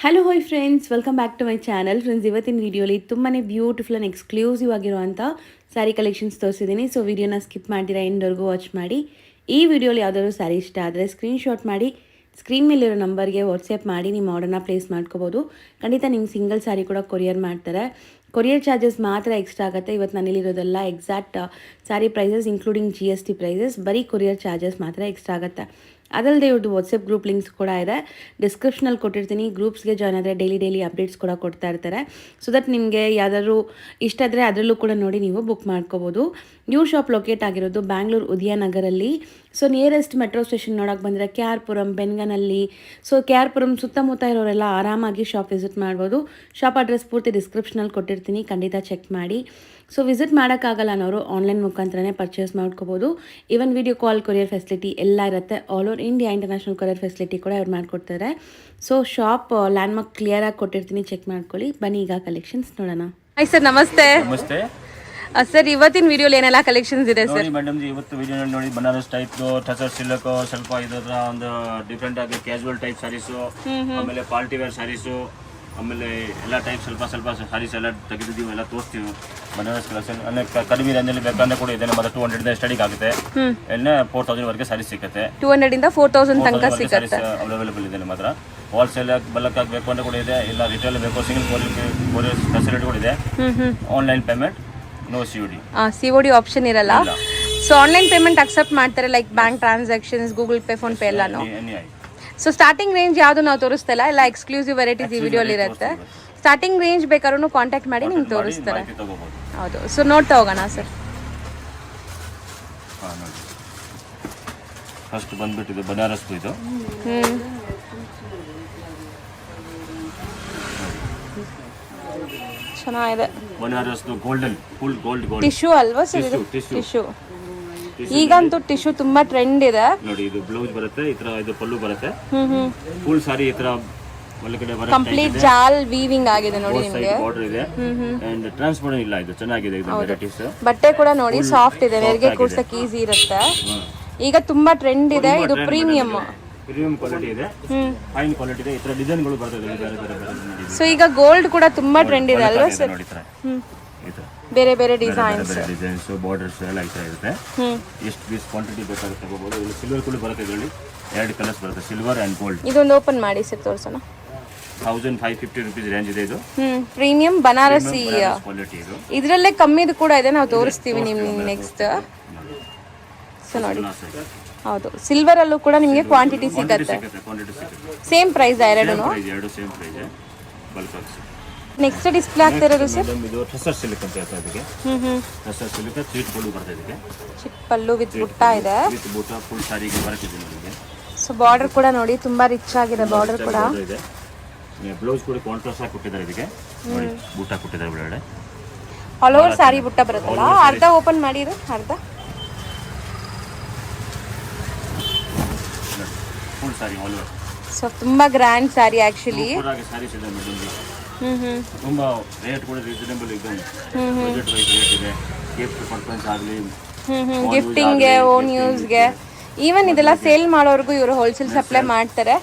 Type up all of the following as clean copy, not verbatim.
Hello hi friends, welcome back to my channel. Friends, ಇವತ್ತಿನ ವೀಡಿಯೋಲಿ ತುಂಬಾ ಬ್ಯೂಟಿಫುಲ್ ಆ್ಯಂಡ್ ಎಕ್ಸ್ಕ್ಲೂಸಿವ್ ಆಗಿರುವಂಥ ಸ್ಯಾರಿ ಕಲೆಕ್ಷನ್ಸ್ ತೋರಿಸಿದ್ದೀನಿ. ಸೊ ವಿಡಿಯೋನ ಸ್ಕಿಪ್ ಮಾಡ್ತೀರಾ, ಎಂಡ್ವರೆಗೂ ವಾಚ್ ಮಾಡಿ. ಈ ವಿಡಿಯೋಲಿ ಯಾವುದಾದ್ರು ಸ್ಯಾರಿ ಇಷ್ಟ ಆದರೆ ಸ್ಕ್ರೀನ್ಶಾಟ್ ಮಾಡಿ ಸ್ಕ್ರೀನ್ ಮೇಲಿರೋ ನಂಬರ್ಗೆ ವಾಟ್ಸಪ್ ಮಾಡಿ ನಿಮ್ಮ ಆರ್ಡರ್ನ ಪ್ಲೇಸ್ ಮಾಡ್ಕೋಬೋದು. ಖಂಡಿತ ನಿಮ್ಗೆ ಸಿಂಗಲ್ ಸ್ಯಾರಿ ಕೂಡ ಕೊರಿಯರ್ ಮಾಡ್ತಾರೆ. ಕೊರಿಯರ್ ಚಾರ್ಜಸ್ ಮಾತ್ರ ಎಕ್ಸ್ಟ್ರಾ ಆಗುತ್ತೆ. ಇವತ್ತು ನಾನಿಲ್ಲಿರೋದೆಲ್ಲ exact saree prices including GST prices. ಬರೀ ಕೊರಿಯರ್ ಚಾರ್ಜಸ್ ಮಾತ್ರ ಎಕ್ಸ್ಟ್ರಾ ಆಗುತ್ತೆ. ಅದಲ್ಲದೆ ಇವ್ರದ್ದು ವಾಟ್ಸಪ್ ಗ್ರೂಪ್ ಲಿಂಕ್ಸ್ ಕೂಡ ಇದೆ, ಡಿಸ್ಕ್ರಿಪ್ಷನಲ್ಲಿ ಕೊಟ್ಟಿರ್ತೀನಿ. ಗ್ರೂಪ್ಸ್ಗೆ ಜಾಯ್ನ್ ಆದರೆ ಡೈಲಿ ಅಪ್ಡೇಟ್ಸ್ ಕೂಡ ಕೊಡ್ತಾ ಇರ್ತಾರೆ. ಸೊ ದಟ್ ನಿಮಗೆ ಯಾವ್ದಾದ್ರು ಇಷ್ಟ ಆದರೆ ಅದರಲ್ಲೂ ಕೂಡ ನೋಡಿ ನೀವು ಬುಕ್ ಮಾಡ್ಕೋಬೋದು. ನ್ಯೂ ಶಾಪ್ ಲೊಕೇಟ್ ಆಗಿರೋದು ಬ್ಯಾಂಗ್ಳೂರು ಉದಯನಗರಲ್ಲಿ. ಸೊ ನಿಯರೆಸ್ಟ್ ಮೆಟ್ರೋ ಸ್ಟೇಷನ್ ನೋಡೋಕೆ ಬಂದರೆ KR ಪುರಂ, ಬೆನ್ಗನಲ್ಲಿ. ಸೊ KR ಪುರಂ ಸುತ್ತಮುತ್ತ ಇರೋರೆಲ್ಲ ಆರಾಮಾಗಿ ಶಾಪ್ ವಿಸಿಟ್ ಮಾಡ್ಬೋದು. ಶಾಪ್ ಅಡ್ರೆಸ್ ಪೂರ್ತಿ ಡಿಸ್ಕ್ರಿಪ್ಷನಲ್ಲಿ ಕೊಟ್ಟಿರ್ತೀನಿ, ಖಂಡಿತ ಚೆಕ್ ಮಾಡಿ. ಸೊ ವಿಸಿಟ್ ಮಾಡೋಕ್ಕಾಗಲ್ಲ ಅನ್ನೋರು ಆನ್ಲೈನ್ ಮುಖಾಂತರನೇ ಪರ್ಚೇಸ್ ಮಾಡ್ಕೋಬೋದು. Even video call courier facility ಎಲ್ಲ ಇರುತ್ತೆ. All over India international courier facility ಕೂಡ ಅವ್ರು ಮಾಡಿಕೊಡ್ತಾರೆ. ಸೊ ಶಾಪ್ ಲ್ಯಾಂಡ್ಮಾರ್ಕ್ ಕ್ಲಿಯರಾಗಿ ಕೊಟ್ಟಿರ್ತೀನಿ, ಚೆಕ್ ಮಾಡ್ಕೊಳ್ಳಿ. ಬನ್ನಿ ಈಗ ಕಲೆಕ್ಷನ್ಸ್ ನೋಡೋಣ. ಹಾಯ್ ಸರ್, ನಮಸ್ತೆ. ನಮಸ್ತೆ ಸರ್, ಇವತ್ತಿನ ವಿಡಿಯೋಲಿ ಏನೆಲ್ಲ ಕಲೆಕ್ಷನ್ಸ್ ಇದೆ ಸರ್? ಮೇಡಮ್, ಇವತ್ತು ವಿಡಿಯೋ ನೋಡಿ ಬನಾರಸ್ ಟೈಪ್ ಟಸರ್ ಸಿಲ್ಕ್, ಸ್ವಲ್ಪ ಇದರ ಒಂದು ಡಿಫ್ರೆಂಟ್ ಆಗಿ ಕ್ಯಾಶುವಲ್ ಟೈಪ್ ಸ್ಯಾರೀಸು, ಆಮೇಲೆ ಪಾರ್ಟಿ ವೇರ್ ಸ್ಯಾರೀಸು, ಆಮೇಲೆ ಎಲ್ಲ ಟೈಪ್ ಸ್ವಲ್ಪ ಸ್ಯಾರೀಸ್ ಎಲ್ಲ ತೆಗೆದಿದ್ದೀವಿ, ಎಲ್ಲ ತೋರಿಸ್ತೀವಿ. ಬನಾರಸ್ ಕಲೆಕ್ಷನ್ ಕಡಿಮೆ ರೇಂಜಲ್ಲಿ ಬೇಕಂದ್ರೆ ಕೂಡ ಇದೆ. ಮತ್ತೆ 200 ಸ್ಟಡಿಗೆ ಆಗುತ್ತೆ. ಎಲ್ಲ 4000 ವರೆಗೆ ಸ್ಯಾರೀಸ್ ಸಿಗುತ್ತೆ. 200 ಇಂದ 4000 ತನಕ ಸಿಗುತ್ತೆ. ಅವೈಲೇಬಲ್ ಇದೆ ನಮ್ಮ ಹತ್ರ. ಹೋಲ್ಸೇಲ್ ಬಲ್ಕ್ ಆಗಬೇಕು ಅಂದ್ರೆ ಕೂಡ ಇದೆ, ಇಲ್ಲ ರಿಟೇಲ್ ಬೇಕು, ಸಿಂಗಲ್ ಕೊರಿಯರ್ ಫೆಸಿಲಿಟಿ ಕೂಡ ಇದೆ. Online payment, no COD option ಇರಲ್ಲ. ಸೊ ಆನ್ಲೈನ್ ಪೇಮೆಂಟ್ ಅಕ್ಸೆಪ್ಟ್ ಮಾಡ್ತಾರೆ, like bank transactions, Google Pay, PhonePe ಎಲ್ಲಾನು. ಸೊ ಸ್ಟಾರ್ಟಿಂಗ್ ರೇಂಜ್ ಯಾವುದು ನಾವು ತೋರಿಸ್ತಾ ಇಲ್ಲ, ಎಕ್ಸ್ಕ್ಲೂಸಿವ್ ವೆರೈಟೀಸ್ ಈ ವಿಡಿಯೋಲಿ ಇರುತ್ತೆ. ಸ್ಟಾರ್ಟಿಂಗ್ ರೇಂಜ್ ಬೇಕಾದ್ರೂ ಕಾಂಟ್ಯಾಕ್ಟ್ ಮಾಡಿ ನಿಮ್ಗೆ ತೋರಿಸ್ತಾರೆ. ಹೌದು. ಸೊ ನೋಡ್ತಾ ಹೋಗೋಣ ಸರ್. ಫಸ್ಟ್ ಬಂದ್ಬಿಟ್ಟಿದೆ ಬನಾರಸ್ ಇದು. ಚೆನ್ನಾಗಿದೆ. Banaras golden, full gold tissue ಅಲ್ವಾ ಸರ್? ಇದು ಟಿಶ್ಯೂ. ಈಗಂತೂ ಟಿಶ್ಯೂ ತುಂಬಾ ಟ್ರೆಂಡ್ ಇದೆ ನೋಡಿ. ಇದು ಬ್ಲೌಸ್ ಬರುತ್ತೆ, ಈ ತರ ಇದು ಪಲ್ಲು ಬರುತ್ತೆ. ಫುಲ್ ಸಾರಿ ಈ ತರ ಒಳಗಡೆ ಬರುತ್ತೆ. ಕಂಪ್ಲೀಟ್ ಜಾಲ್ ವೀವಿಂಗ್ ಆಗಿದೆ ನೋಡಿ ನಿಮಗೆ. ಬಾರ್ಡರ್ ಇದೆ ಅಂಡ್ ಟ್ರಾನ್ಸ್ಪರೆಂಟ್ ಇಲ್ಲ. ಇದು ಚೆನ್ನಾಗಿದೆ. ಇದು ವೆರೈಟೀಸ್. ಬಟ್ಟೆ ಕೂಡ ನೋಡಿ ಸಾಫ್ಟ್ ಇದೆ, ನೆರಿಗೆ ಕೂಡ್ಸಕ್ಕೆ ಈಸಿ ಇರುತ್ತೆ. ಈಗ ತುಂಬಾ ಟ್ರೆಂಡ್ ಇದೆ. ಇದು ಪ್ರೀಮಿಯಂ ಕ್ವಾಲಿಟಿ ಇದೆ, ಫೈನ್ ಕ್ವಾಲಿಟಿ ಇದೆ. ಈ ತರ ಡಿಸೈನ್ಗಳು ಬರ್ತದೆ ಬೇರೆ ಬೇರೆ. ಸೊ ಈಗ ಗೋಲ್ಡ್ ಕೂಡ ತುಂಬಾ ಟ್ರೆಂಡ್ ಇದೆ ಅಲ್ವಾ ಸರ್? ಬೇರೆ ಬೇರೆ ಡಿಸೈನ್ಸ್, ಬಾರ್ಡರ್ಸ್ ಎಲ್ಲ ಈ ತರ ಇರುತ್ತೆ. ಎಷ್ಟು ಪೀಸ್ ಕ್ವಾಂಟಿಟಿ ಬೇಕಾಗುತ್ತೆ ತಗೋಬಹುದು. ಇಲ್ಲಿ ಸಿಲ್ವರ್ ಕೂಡ ಬರುತ್ತೆ. ಇದರಲ್ಲಿ 2 ಕಲರ್ಸ್ ಬರುತ್ತೆ, ಸಿಲ್ವರ್ ಅಂಡ್ ಗೋಲ್ಡ್. ಇದೊಂದು ಓಪನ್ ಮಾಡಿ ಸರ್, ತೋರಿಸೋಣ. 1550 rupees ರೇಂಜ್ ಇದೆ. ಇದು ಪ್ರೀಮಿಯಂ ಬನಾರಸಿ ಕ್ವಾಲಿಟಿ. ಇದು ಇದರಲ್ಲೇ ಕಮ್ಮಿದು ಕೂಡ ಇದೆ, ನಾವು ತೋರಿಸ್ತೀವಿ ನಿಮ್ಗೆ ನೆಕ್ಸ್ಟ್. ಸೊ ನೋಡಿ, ಹೌದು, ಸಿಲ್ವರ್ ಅಲ್ಲೂ ಕೂಡ ನಿಮಗೆ ಕ್ವಾಂಟಿಟಿ ಸಿಗುತ್ತೆ. ಸೇಮ್ ಪ್ರೈಸ್ ಎರಡು ಸೇಮ್ ಪ್ರೈಸ್. ನೆಕ್ಸ್ಟ್ ಡಿಸ್ಪ್ಲೇ ಆಗ್ತಿರೋದು ಸರ್, ಇದು ಟಸರ್ ಸಿಲ್ಕ್ ಅಂತ ಹೇಳ್ತಾರೆ ಇದಕ್ಕೆ. ಟಸರ್ ಸಿಲ್ಕ್ ಚೀಟ್ ಪಲ್ಲು ಬರ್ತಾ ಇದೆ. ಚಿಕ್ಕ ಪಲ್ಲು ವಿತ್ ಬುಟ್ಟ ಇದೆ. ವಿತ್ ಬುಟ್ಟ ಫುಲ್ ಸಾರಿಗೆ ಬರುತ್ತೆ ನಿಮಗೆ. ಸೊ ಬಾರ್ಡರ್ ಕೂಡ ನೋಡಿ ತುಂಬಾ ರಿಚ್ ಆಗಿದೆ. ಬಾರ್ಡರ್ ಕೂಡ ಇದೆ. ಬ್ಲೌಸ್ ಕೂಡ ಕಾಂಟ್ರಾಸ್ಟ್ ಆಗಿ ಕೊಟ್ಟಿದ್ದಾರೆ ಇದಕ್ಕೆ. ನೋಡಿ ಬುಟ್ಟ ಕೊಟ್ಟಿದ್ದಾರೆ ಒಳಗಡೆ. ಆಲ್ ಓವರ್ ಸಾರಿ ಬುಟ್ಟ ಬರುತ್ತಲ್ಲ. ಅರ್ಧ ಓಪನ್ ಮಾಡಿದ್ರು, ಅರ್ಧ ಫುಲ್ ಸಾರಿ ಆಲ್ ಓವರ್. ಸೊ ತುಂಬಾ ಗ್ರ್ಯಾಂಡ್ ಸಾರಿ ಆಕ್ಚುಲಿ. ಸಾರೀಸ್ ಇದೆ ಮೇಡಮ್. ತುಂಬಾ ರೇಟ್ ಕೂಡ ರೀಸನೇಬಲ್ ಇದೆ. ಬಜೆಟ್ ವೈಸ್ ರೇಟ್ ಇದೆ. ಗಿಫ್ಟ್ ಪರ್ಪಸ್ ಆಗಲಿ, ಗಿಫ್ಟಿಂಗ್ಗೆ, ಓನ್ ಯೂಸ್ಗೆ, ಈವನ್ ಇದೆಲ್ಲ ಸೇಲ್ ಮಾಡೋರ್ಗು ಇವರು ಹೋಲ್ಸೇಲ್ ಸಪ್ಲೈ ಮಾಡ್ತಾರೆ.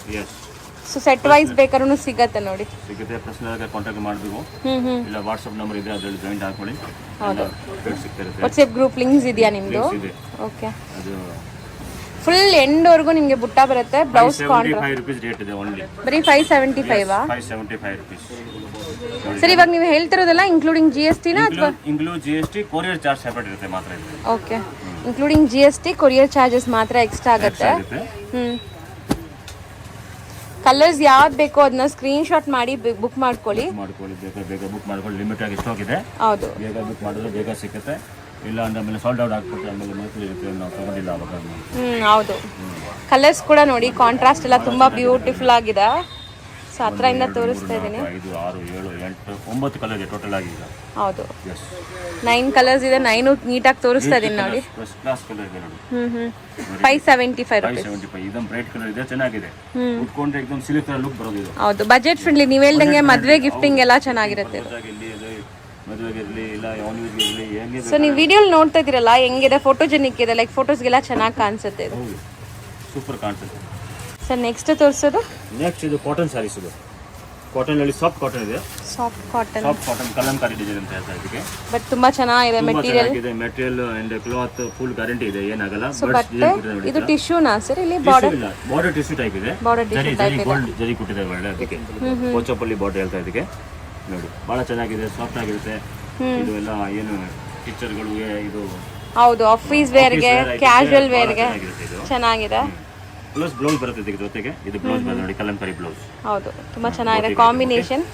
ಸೊ ಸೆಟ್ ವೈಸ್ ಬೇಕಾದ್ರೂ ಸಿಗತ್ತೆ ನೋಡಿ. ಸಿಗುತ್ತೆ. ಪರ್ಸನಲ್ ಆಗಿ ಕಾಂಟ್ಯಾಕ್ಟ್ ಮಾಡಬೇಕು. ಇಲ್ಲ ವಾಟ್ಸ್ಆಪ್ ನಂಬರ್ ಇದೆ, ಅದರಲ್ಲಿ ಜಾಯಿನ್ ಆಗ್ಕೊಳ್ಳಿ. ಹೌದು, ಸಿಗ್ತಿರುತ್ತೆ. ವಾಟ್ಸ್ಆಪ್ ಗ್ರೂಪ್ ಲಿಂಕ್ಸ್ ಇದೆಯಾ ನಿಮ್ದು? ಓಕೆ. ಅದು ಫುಲ್ ಎಂಡ್ ವರೆಗೂ ನಿಮಗೆ ಬುಟ್ಟ ಬರುತ್ತೆ. ಬ್ಲೌಸ್ ಕಾಂಟ್ರಾಸ್ಟ್ ರೂಪೀಸ್ ರೇಟ್ ಇದೆ ಓನ್ಲಿ. ಬರೀ 575 575 ರೂಪೀಸ್. ಸರ್, ಇವಾಗ ನೀವು ಹೇಳ್ತಿರೋದಲ್ಲ ಇನ್ಕ್ಲೂಡಿಂಗ್ GST ನಾ ಅಥವಾ include GST? Courier charge separate ಇರುತ್ತೆ ಮಾತ್ರ ಇದು. Okay, including GST, courier charges ಮಾತ್ರ ಎಕ್ಸ್ಟ್ರಾ ಆಗುತ್ತೆ. ಕಲರ್ಸ್ ಯಾವ್ದು ಬೇಕೋ ಅದನ್ನ ಸ್ಕ್ರೀನ್ ಶಾಟ್ ಮಾಡಿ ಬುಕ್ ಮಾಡ್ಕೊಳ್ಳಿ. ಬೇಗ ಬುಕ್ ಮಾಡ್ಕೊಳ್ಳಿ. ಲಿಮಿಟ್ ಆಗಿ ಸ್ಟಾಕ್ ಇದೆ. ಹೌದು, ಬೇಗ ಬುಕ್ ಮಾಡಿದ್ರೆ ಬೇಗ ಸಿಗುತ್ತೆ. ಇಲ್ಲ ಅಂದ್ರೆ ಆಮೇಲೆ ಸಾಲ್ಡ್ ಔಟ್ ಆಗ್ಬಿಟ್ಟು ಆಮೇಲೆ ಮತ್ತೆ ಇರುತ್ತೆ, ನಾವು ತಗೊಂಡಿಲ್ಲ ಅವಾಗ. ಹೌದು. ಕಲರ್ಸ್ ಕೂಡ ನೋಡಿ, ಕಾಂಟ್ರಾಸ್ಟ್ ಎಲ್ಲ ತುಂಬಾ ಬ್ಯೂಟಿಫುಲ್ ಆಗಿದೆ. ಸೊ ಹತ್ರದಿಂದ ತೋರಿಸ್ತಾ ಇದ್ದೀನಿ. 5, 6, 7, 8, 9 ಕಲರ್ ಇದೆ ಟೋಟಲ್ ಆಗಿ. ಹೌದು, 9 ಕಲರ್ಸ್ ಇದೆ. 9 ನೀಟಾಗಿ ತೋರಿಸ್ತಾ ಇದೀನಿ ನೋಡಿ. ಫಸ್ಟ್ ಕ್ಲಾಸ್ ಕಲರ್ ಇದೆ ನೋಡಿ. 575 ರೂಪೀಸ್. 575. ಇದೊಂದು ಬ್ರೈಟ್ ಕಲರ್ ಇದೆ, ಚೆನ್ನಾಗಿದೆ. ಉಟ್ಕೊಂಡ್ರೆ एकदम ಸಿಲ್ಕ್ ತರ ಲುಕ್ ಬರೋದು ಇದು. ಹೌದು, ಬಜೆಟ್ ಫ್ರೆಂಡ್ಲಿ. ನೀವು ಹೇಳ್ದಂಗೆ ಮದುವೆ ಗಿಫ್ಟಿಂಗ್ ಎಲ್ಲ ಚೆನ್ನಾಗಿರುತ್ತೆ. ಮದುವೆಗೆ ಇರಲಿ, ಇಲ್ಲ ಆನ್ ಯೂಸ್ ಇರಲಿ, ಹೆಂಗೆ. ಸೊ ನೀವು ವಿಡಿಯೋಲಿ ನೋಡ್ತಾ ಇದ್ದೀರಲ್ಲ ಹೆಂಗಿದೆ, ಫೋಟೋಜೆನಿಕ್ ಇದೆ, ಲೈಕ್ ಫೋಟೋಸ್ಗೆಲ್ಲ ಚೆನ್ನಾಗಿ ಕಾಣಿಸುತ್ತೆ ಇದು. ಸೂಪರ್ ಕಾಣಿಸುತ್ತೆ. ಸರ್ ನೆಕ್ಸ್ಟ್ ತೋರಿಸೋದು, ನೆಕ್ಸ್ಟ್ ಇದು ಕಾಟನ್ ಸ್ಯಾರೀಸ್. ಇದು ಕಾಟನ್ ಅಲ್ಲಿ ಸಾಫ್ಟ್ ಕಾಟನ್ ಇದೆ, soft cotton, soft cotton Kalamkari design ಅಂತ ಹೇಳ್ತಾರೆ ಇದಕ್ಕೆ. ಬಟ್ ತುಂಬಾ ಚೆನ್ನಾಗಿದೆ material. Material and cloth full guarantee ಇದೆ, ಏನಾಗಲ್ಲ. ಇದು ಟಿಶ್ಯೂನಾ ಸರ್? ಇಲ್ಲಿ ಬಾರ್ಡರ್ ಟಿಶ್ಯೂ ಟೈಪ್ ಇದೆ, ಗೋಲ್ಡ್ ಜರಿ ಕೊಟ್ಟಿದ್ದಾರೆ ಒಳ್ಳೆ. ಅದಕ್ಕೆ ಪೋಚಪಲ್ಲಿ ಬಾರ್ಡರ್ ಹೇಳ್ತಾ ಇದಕ್ಕೆ ನೋಡಿ, ಬಹಳ ಚೆನ್ನಾಗಿದೆ, ಸಾಫ್ಟ್ ಆಗಿರುತ್ತೆ. ಇದು ಎಲ್ಲ ಏನು ಪಿಕ್ಚರ್ಗಳು ಇದು ಹೌದು ಆಫೀಸ್ ವೇರ್ಗೆ, ಕ್ಯಾಶುವಲ್ ವೇರ್ಗೆ ಚೆನ್ನಾಗಿದೆ. ಪ್ಲಸ್ ಬ್ಲೌಸ್ ಬರುತ್ತೆ ಇದಕ್ಕೆ ಜೊತೆಗೆ. ಇದು ಬ್ಲೌಸ್ ಬರುತ್ತೆ ನೋಡಿ, ಕಲಂಕಾರಿ ಬ್ಲೌಸ್. ಹೌದು ತುಂಬಾ ಚೆನ್ನಾಗಿದೆ ಕಾಂಬಿನೇಷನ್.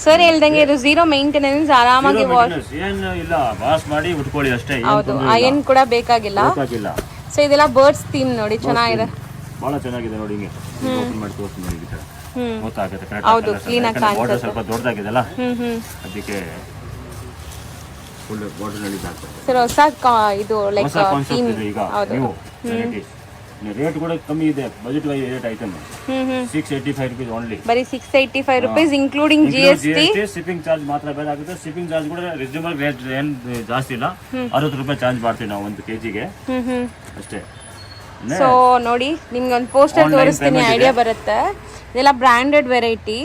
ಸರ್ ಹೇಳ್ದಂಗೆ ಇದು ಝೀರೋ ಮೇಂಟೆನೆನ್ಸ್, ಆರಾಮಾಗಿ ವಾಶ್ ಏನು ಇಲ್ಲ, ವಾಶ್ ಮಾಡಿ ಉಟ್ಕೊಳ್ಳಿ ಅಷ್ಟೇ. ಹೌದು ಅಯನ್ ಕೂಡ ಬೇಕಾಗಿಲ್ಲ. ಸೊ ಇದೆಲ್ಲ ಬರ್ಡ್ಸ್ ಥೀಮ್ ನೋಡಿ, ಚೆನ್ನಾಗಿದೆ, ಬಹಳ ಚೆನ್ನಾಗಿದೆ ನೋಡಿ. ಹಿಂಗೆ ಓಪನ್ ಮಾಡಿ ತೋರಿಸಿ ನೋಡಿ, ಈ ತರ ಗೊತ್ತಾಗುತ್ತೆ. ಹೌದು ಕ್ಲೀನ್ ಆಗಿ ಕಾಣಿಸುತ್ತೆ. ಬಾರ್ಡರ್ ಸ್ವಲ್ಪ ದೊಡ್ಡದಾಗಿದೆಲ್ಲ, ಅದಕ್ಕೆ ಫುಲ್ ಬಾರ್ಡರ್ ನಲ್ಲಿ ಹಾಕ್ತಾರೆ. ಸರ್ ಹೊಸ ಇದು ಲೈಕ್ ಥೀಮ್. ಹೌದು ರೇಟ್ ಕೂಡ ಕಮ್ಮಿ ಇದೆ, budget wise rate item. 685 rupees only, ಬರೀ 685 rupees including GST. Shipping charge ಮಾತ್ರ ಬೇರೆ ಆಗುತ್ತೆ. ಶಿಪ್ಪಿಂಗ್ ಚಾರ್ಜ್ ಕೂಡ ರೀಸನಬಲ್ ರೇಟ್, ಏನ್ ಜಾಸ್ತಿ ಇಲ್ಲ. 60 ರೂಪಾಯಿ ಚಾರ್ಜ್ ಮಾಡ್ತೀವಿ ನಾವು 1 kg ಅಷ್ಟೇ. ಸೊ ನೋಡಿ ನಿಮ್ಗೆ ಒಂದು ಪೋಸ್ಟರ್ ತೋರಿಸ್ತೀನಿ, ಐಡಿಯಾ ಬರುತ್ತೆ. ಇದೆಲ್ಲ ಬ್ರಾಂಡೆಡ್ ವೆರೈಟಿ,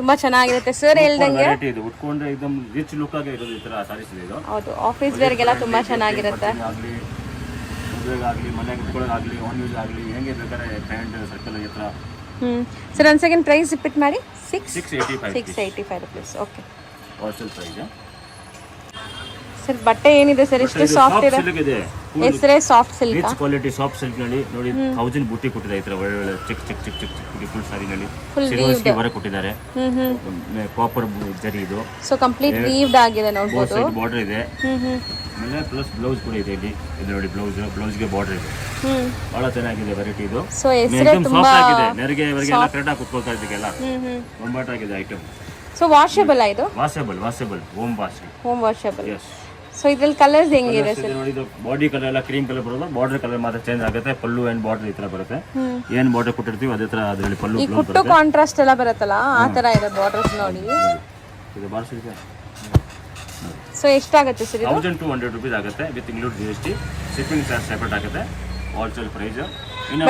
ತುಂಬಾ ಚೆನ್ನಾಗಿರುತ್ತೆ. ಸರ್ ಹೇಳ್ದಂಗೆ ಇದು ಉಟ್ಕೊಂಡ್ರೆ एकदम ರಿಚ್ ಲುಕ್ ಆಗಿ ಇರೋದು ಈ ತರ ಸಾರೀಸ್ ಇದು. ಹೌದು ಆಫೀಸ್ ವೇರ್ಗೆಲ್ಲ ತುಂಬಾ ಚೆನ್ನಾಗಿರುತ್ತೆ. ಆಗಲಿ ಮನೆಗೆ ಉಟ್ಕೊಳ್ಳೋದಾಗಲಿ, ಆನ್ ಯೂಸ್ ಆಗಲಿ, ಹೆಂಗೆ ಬೇಕಾದ್ರೆ ಪ್ಯಾಂಟ್ ಸರ್ಕಲ್ ಹತ್ರ. ಸರ್ ಒಂದು ಸೆಕೆಂಡ್ ಪ್ರೈಸ್ ರಿಪೀಟ್ ಮಾಡಿ. 685 rupees. Okay wholesale price. Sir ಬಟ್ಟೆ ಏನಿದೆ ಸರ್, ಇಷ್ಟು ಸಾಫ್ಟ್ ಇದೆ. ಹೆಸರೇ soft silk, rich quality soft silk ನಲ್ಲಿ ನೋಡಿ 1000 ಬುಟ್ಟಿ ಕೊಟ್ಟಿದ್ದಾರೆ. ಈ ತರ ಒಳ್ಳೆ ಚಿಕ್ ಚಿಕ್ ಚಿಕ್ ಚಿಕ್ ಚಿಕ್ ಫುಲ್ ಸಾರಿ ನಲ್ಲಿ ಸಿಲ್ವರ್ಸ್ಗೆ ವರ ಕೊಟ್ಟಿದ್ದಾರೆ. ಕಾಪರ್ ಜರಿ ಇದು. ಸೊ ಕಂಪ್ಲೀಟ್ ವೀವ್ಡ್ ಆಗಿದೆ ನೋಡಬಹುದು. ಬಾರ್ಡರ್ ಇದೆ, ಆಮೇಲೆ ಪ್ಲಸ್ ಬ್ಲೌಸ್ ಕೂಡ ಇದೆ ಇಲ್ಲಿ. ಇದು ನೋಡಿ ಬ್ಲೌಸ್ ಗೆ ಬಾರ್ಡರ್ ಇದೆ, ಬಹಳ ಚೆನ್ನಾಗಿದೆ ವೆರೈಟಿ ಇದು. ಸೊ ಹೆಸರೇ ತುಂಬಾ ಸಾಫ್ಟ್ ಆಗಿದೆ, ನೆರಿಗೆ ವರೆಗೆ ಎಲ್ಲ ಕರೆಕ್ಟ್ ಆಗಿ ಕುತ್ಕೊಳ್ತಾ ಇದಕ್ಕೆಲ್ಲ ಬೊಂಬಾಟ್ ಆಗಿದೆ ಐಟಮ್. ಸೊ ವಾಷಬಲ್ ಇದು, ವಾಷಬಲ್ ಹೋಮ್ ವಾಷಬಲ್. ಸೊ ಇದ್ರಲ್ಲಿ ಕಲರ್ಸ್ ಹೆಂಗಿದೆ ಸರ್? ನೋಡಿ ಇದು ಬಾಡಿ ಕಲರ್ ಎಲ್ಲ ಕ್ರೀಮ್ ಕಲರ್ ಬರೋದು, ಬಾರ್ಡರ್ ಕಲರ್ ಮಾತ್ರ ಚೇಂಜ್ ಆಗುತ್ತೆ. ಪಲ್ಲು ಅಂಡ್ ಬಾರ್ಡರ್ ಈ ತರ ಬರುತ್ತೆ. ಏನ್ ಬಾರ್ಡರ್ ಕೊಟ್ಟಿರ್ತೀವಿ ಅದೇ ತರ ಅದರಲ್ಲಿ ಪಲ್ಲು ಈ ಕುಟ್ಟು ಕಾಂಟ್ರಾಸ್ಟ್ ಎಲ್ಲ ಬರುತ್ತಲ್ಲ ಆ ತರ ಇದೆ ಬಾರ್ಡರ್ಸ್ ನೋಡಿ. ಇದು ಬಾರ್ಸಿಗೆ ಸೊ ಎಷ್ಟಾಗುತ್ತೆ ಸರ್ ಇದು? 1200 rupees ಆಗುತ್ತೆ with include GST. Shipping charge separate ಆಗುತ್ತೆ. Wholesale price.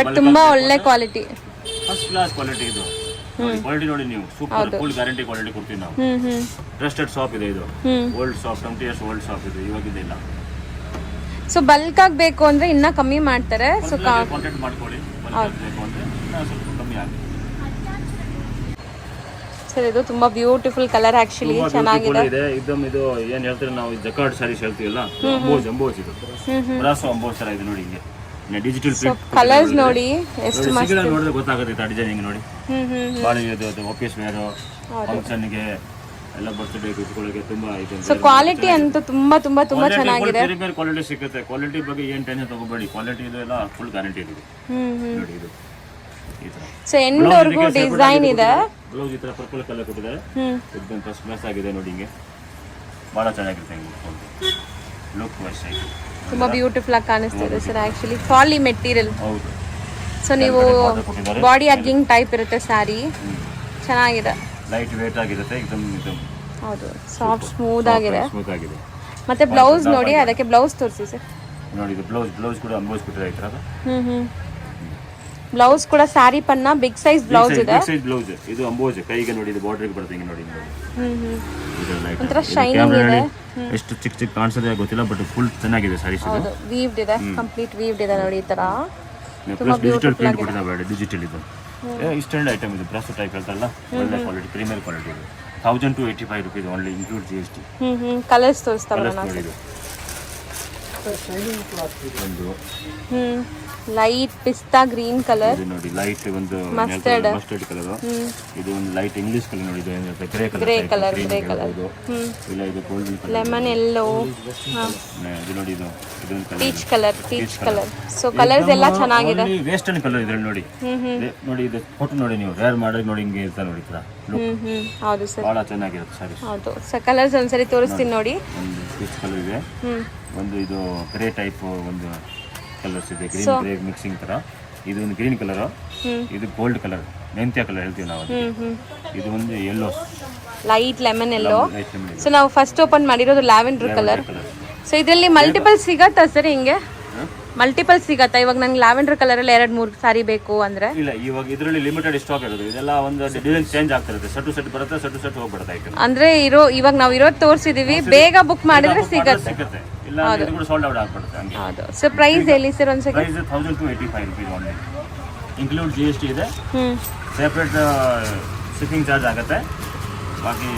ಬಟ್ ತುಂಬಾ ಒಳ್ಳೆ ಕ್ವಾಲಿಟಿ, ಫಸ್ಟ್ ಕ್ಲಾಸ್ ಕ್ವಾಲಿಟಿ ಇದು. ಕ್ವಾಲಿಟಿ ನೋಡಿ ನೀವು, ಸೂಪರ್ ಫುಲ್ ಗ್ಯಾರಂಟಿ ಕ್ವಾಲಿಟಿ ಕೊಡ್ತೀವಿ ನಾವು. ಟ್ರಸ್ಟೆಡ್ ಶಾಪ್ ಇದೆ ಇದು, old shop, 20 years old shop ಇದು, ಇವಾಗಿದಿಲ್ಲ. ಸೊ ಬಲ್ಕ್ ಆಗಿ ಬೇಕು ಅಂದ್ರೆ ಇನ್ನ ಕಮ್ಮಿ ಮಾಡ್ತಾರೆ. ಸೊ ಕಾಂಟ್ಯಾಕ್ಟ್ ಮಾಡ್ಕೊಳ್ಳಿ, ಬಲ್ಕ್ ಬೇಕು ಅಂದ್ರೆ ಸ್ವಲ್ಪ ಕಮ್ಮಿ ಆಗುತ್ತೆ. ಸರ್ ಇದು ತುಂಬಾ ಬ್ಯೂಟಿಫುಲ್ ಕಲರ್, ಆಕ್ಚುಲಿ ಚೆನ್ನಾಗಿದೆ. ಇದು ಏನ್ ಹೇಳ್ತಾರೆ ನಾವು ಜಕಾರ್ಡ್ ಸಾರೀಸ್ ಹೇಳ್ತೀವಲ್ಲ, ಅಂಬೋಸ್ ಇದು ಬ್ರಾಸೋ ಅಂಬೋಸ್ ತರ ಇದೆ ನೋಡಿ. ಹಿಂಗೆ ಡಿಜಿಟಲ್ ಪ್ರಿಂಟ್ ಕಲರ್ಸ್ ನೋಡಿ ಎಷ್ಟು ಮಸ್ತ್ ನೋಡಿದ್ರೆ ಗೊತ್ತಾಗುತ್ತೆ. ಡಿಸೈನಿಂಗ್ ನೋಡಿ, ಭಾಳ ಇದು ಆಫೀಸ್ ವೇರ್ ಫಂಕ್ಷನ್ ಗೆ ಎಲ್ಲ ಬರ್ತ್ಡೇ ಇಟ್ಕೊಳ್ಳೋಕೆ ತುಂಬಾ ಇದೆ. ಸೊ ಕ್ವಾಲಿಟಿ ಅಂತೂ ತುಂಬಾ ತುಂಬಾ ತುಂಬಾ ಚೆನ್ನಾಗಿದೆ. ಬೇರೆ ಕ್ವಾಲಿಟಿ ಸಿಗುತ್ತೆ. ಕ್ವಾಲಿಟಿ ಬಗ್ಗೆ ಏನ್ ಟೆನ್ಷನ್ ತಗೋಬೇಡಿ, ಕ್ವಾಲಿಟಿ ಇದು ಎಲ್ಲ ಫುಲ್ ಗ್ಯಾರಂಟಿ ಇದೆ ನೋಡಿ. ಇದು ಈ ತರ ಸೊ ಎಂಡ್ ವರ್ಗೂ ಡಿಸೈನ್ ಇದೆ. ಬ್ಲೌಸ್ ಈ ತರ ಪರ್ಪಲ್ ಕಲರ್ ಕೊಟ್ಟಿದ್ದಾರೆ, एकदम ಫಸ್ಟ್ ಕ್ಲಾಸ್ ಆಗಿದೆ ನೋಡಿ. ಹಿಂಗೆ ಬಹಳ ಚೆನ್ನಾಗಿರುತ್ತೆ ಲುಕ್ ವೈಸ್ ಆಗಿ, ತುಂಬಾ ಬ್ಯೂಟಿಫುಲ್ ಆಗಿ ಕಾಣಿಸ್ತಿದೆ ಸರ್. ಆಕ್ಚುಲಿ ಪಾಲಿ ಮೆಟೀರಿಯಲ್. ಹೌದು. ಸೊ ನೀವು ಬಾಡಿ ಹಗ್ಗಿಂಗ್ ಟೈಪ್ ಇರುತ್ತೆ ಸ್ಯಾರಿ, ಚೆನ್ನಾಗಿದೆ. ಲೈಟ್ ವೇಟ್ ಆಗಿರುತ್ತೆ, एकदम ಹೌದು ಸಾಫ್ಟ್ ಸ್ಮೂತ್ ಆಗಿದೆ. ಆಗಿದೆ. ಮತ್ತೆ ಬ್ಲೌಸ್ ನೋಡಿ, ಅದಕ್ಕೆ ಬ್ಲೌಸ್ ತೋರಿಸಿ ಸರ್. ನೋಡಿ ಇದು ಬ್ಲೌಸ್ ಕೂಡ ಅಂಬೋಸ್ ಕೊಟ್ಟಿದ್ದಾರೆ ಈ ತರ. ಬ್ಲೌಸ್ ಕೂಡ ಸ್ಯಾರಿ ಪನ್ನ ಬಿಗ್ ಸೈಜ್ ಬ್ಲೌಸ್ ಇದೆ. ಬಿಗ್ ಸೈಜ್ ಬ್ಲೌಸ್ ಇದು ಅಂಬೋಸ್ ಕೈಗೆ ನೋಡಿ, ಇದು ಬಾರ್ಡರ್ ಗೆ ಬರುತ್ತೆ ಹಿಂಗೆ ನೋಡಿ. ಇದು ಲೈಟ್ ಒಂತರ ಶೈನಿಂಗ್ ಇದೆ. ಎಷ್ಟು ಚಿಕ್ಕ ಚಿಕ್ಕ ಕಾಣಿಸುತ್ತೆ ಗೊತ್ತಿಲ್ಲ, ಬಟ್ ಫುಲ್ ಚೆನ್ನಾಗಿದೆ ಸಾರೀಸ್. ಹೌದು ವೀವ್ಡ್ ಇದೆ, ಕಂಪ್ಲೀಟ್ ವೀವ್ಡ್ ಇದೆ ನೋಡಿ ಈ ತರ. ಪ್ಲಸ್ ಡಿಜಿಟಲ್ ಪ್ರಿಂಟ್ ಕೊಟ್ಟಿದ್ದಾರೆ, ಡಿಜಿಟಲ್ ಇದು ಸ್ಟ್ಯಾಂಡ್ ಐಟಮ್. ಇದು ಬ್ರಾಸೋ ಟೈಪ್ ಹೇಳ್ತಾರಲ್ಲ, ಒಳ್ಳೆ ಕ್ವಾಲಿಟಿ, ಪ್ರೀಮಿಯರ್ ಕ್ವಾಲಿಟಿ ಇದು. 1285 rupees only include GST. Colours ತೋರಿಸ್ತಾವಲ್ಲ ನಾನು. ಒಂದು ಲೈಟ್ ಪಿಸ್ತಾ ಗ್ರೀನ್ ಕಲರ್, ಇದು ನೋಡಿ ಲೈಟ್ ಒಂದು ಮಸ್ಟರ್ಡ್ ಕಲರ್. ಇದು ಒಂದು ಲೈಟ್ ಇಂಗ್ಲಿಷ್ ಕಲರ್ ನೋಡಿ, ಇದು ಏನಿರುತ್ತೆ ಗ್ರೇ ಕಲರ್ ಇದು ಇಲ್ಲ, ಇದು ಗೋಲ್ಡನ್ ಕಲರ್, ಲೆಮನ್ ಯೆಲ್ಲೋ, ಇದು ನೋಡಿ ಇದು ಒಂದು colour peach colour. So colours ಎಲ್ಲ ಚೆನ್ನಾಗಿದೆ. ವೇಸ್ಟರ್ನ್ ಕಲರ್ ಇದ್ರಲ್ಲಿ ನೋಡಿ. ನೋಡಿ ಇದು ಫೋಟೋ ನೋಡಿ ನೀವು, ವೇರ್ ಮಾಡಿ ನೋಡಿ ಹಿಂಗೆ ಇರ್ತಾ ನೋಡಿ ತರ. ಹೌದು ಸರ್, ಬಹಳ ಚೆನ್ನಾಗಿರುತ್ತೆ ಸಾರಿ. ಹೌದು ಸರ್, ಕಲರ್ಸ್ ಒಂದ್ಸರಿ ತೋರಿಸ್ತೀನಿ ನೋಡಿ. ಒಂದು ಪೀಚ್ ಕಲರ್ ಇದೆ, ಒಂದು ಇದು ಗ್ರೇ ಟೈಪ್ ಒಂದು ಕಲರ್ಸ್ ಇದೆ, ಗ್ರೇ ಮಿಕ್ಸಿಂಗ್ ತರ. ಇದು ಒಂದು ಗ್ರೀನ್ ಕಲರ್, ಇದು ಗೋಲ್ಡ್ ಕಲರ್, ಮೆಂತ್ಯ ಕಲರ್ ಹೇಳ್ತೀವಿ ನಾವು. ಇದು ಒಂದು yellow, light lemon yellow. So ನಾವು ಫಸ್ಟ್ ಓಪನ್ ಮಾಡಿರೋದು ಲ್ಯಾವೆಂಡರ್ ಕಲರ್. ಸೊ ಇದರಲ್ಲಿ ಮಲ್ಟಿಪಲ್ ಸಿಗತ್ತಾ ಸರ್ ಹಿಂಗೆ? ಮಲ್ಟಿಪಲ್ ಸಿಗತ್ತಾ ಇವಾಗ ನಂಗೆ ಲ್ಯಾವೆಂಡರ್ ಕಲರ್ ಅಲ್ಲಿ 2-3 ಸಾರಿ ಬೇಕು ಅಂದ್ರೆ? ಇಲ್ಲ, ಇವಾಗ ಇದರಲ್ಲಿ ಲಿಮಿಟೆಡ್ ಸ್ಟಾಕ್ ಇರೋದು. ಇದೆಲ್ಲ ಒಂದು ಡಿಸೈನ್ ಚೇಂಜ್ ಆಗ್ತಿರುತ್ತೆ. ಸೆಟ್ ಬರುತ್ತೆ, ಸೆಟ್ ಹೋಗ್ಬಿಡುತ್ತೆ ಐಟಮ್. ಅಂದ್ರೆ ಇವಾಗ ನಾವು ಇರೋದು ತೋರಿಸಿದೀವಿ, ಬೇಗ ಬುಕ್ ಮಾಡಿದ್ರೆ ಸಿಗುತ್ತೆ. ಇಲ್ಲ ಇದು ಕೂಡ ಸೋಲ್ಡ್ ಔಟ್ ಆಗ್ಬಿಡುತ್ತೆ ಹಂಗೆ. ಹೌದು ಸರ್. ಪ್ರೈಸ್ ಹೇಳಿ ಸರ್ ಒಂದು second. Price 1000 to 85 rupees only. Include GST ಇದೆ. ಸೆಪರೇಟ್ ಶಿಪ್ಪಿಂಗ್ ಚಾರ್ಜ್ ಆಗುತ್ತೆ. ಬಾಕಿ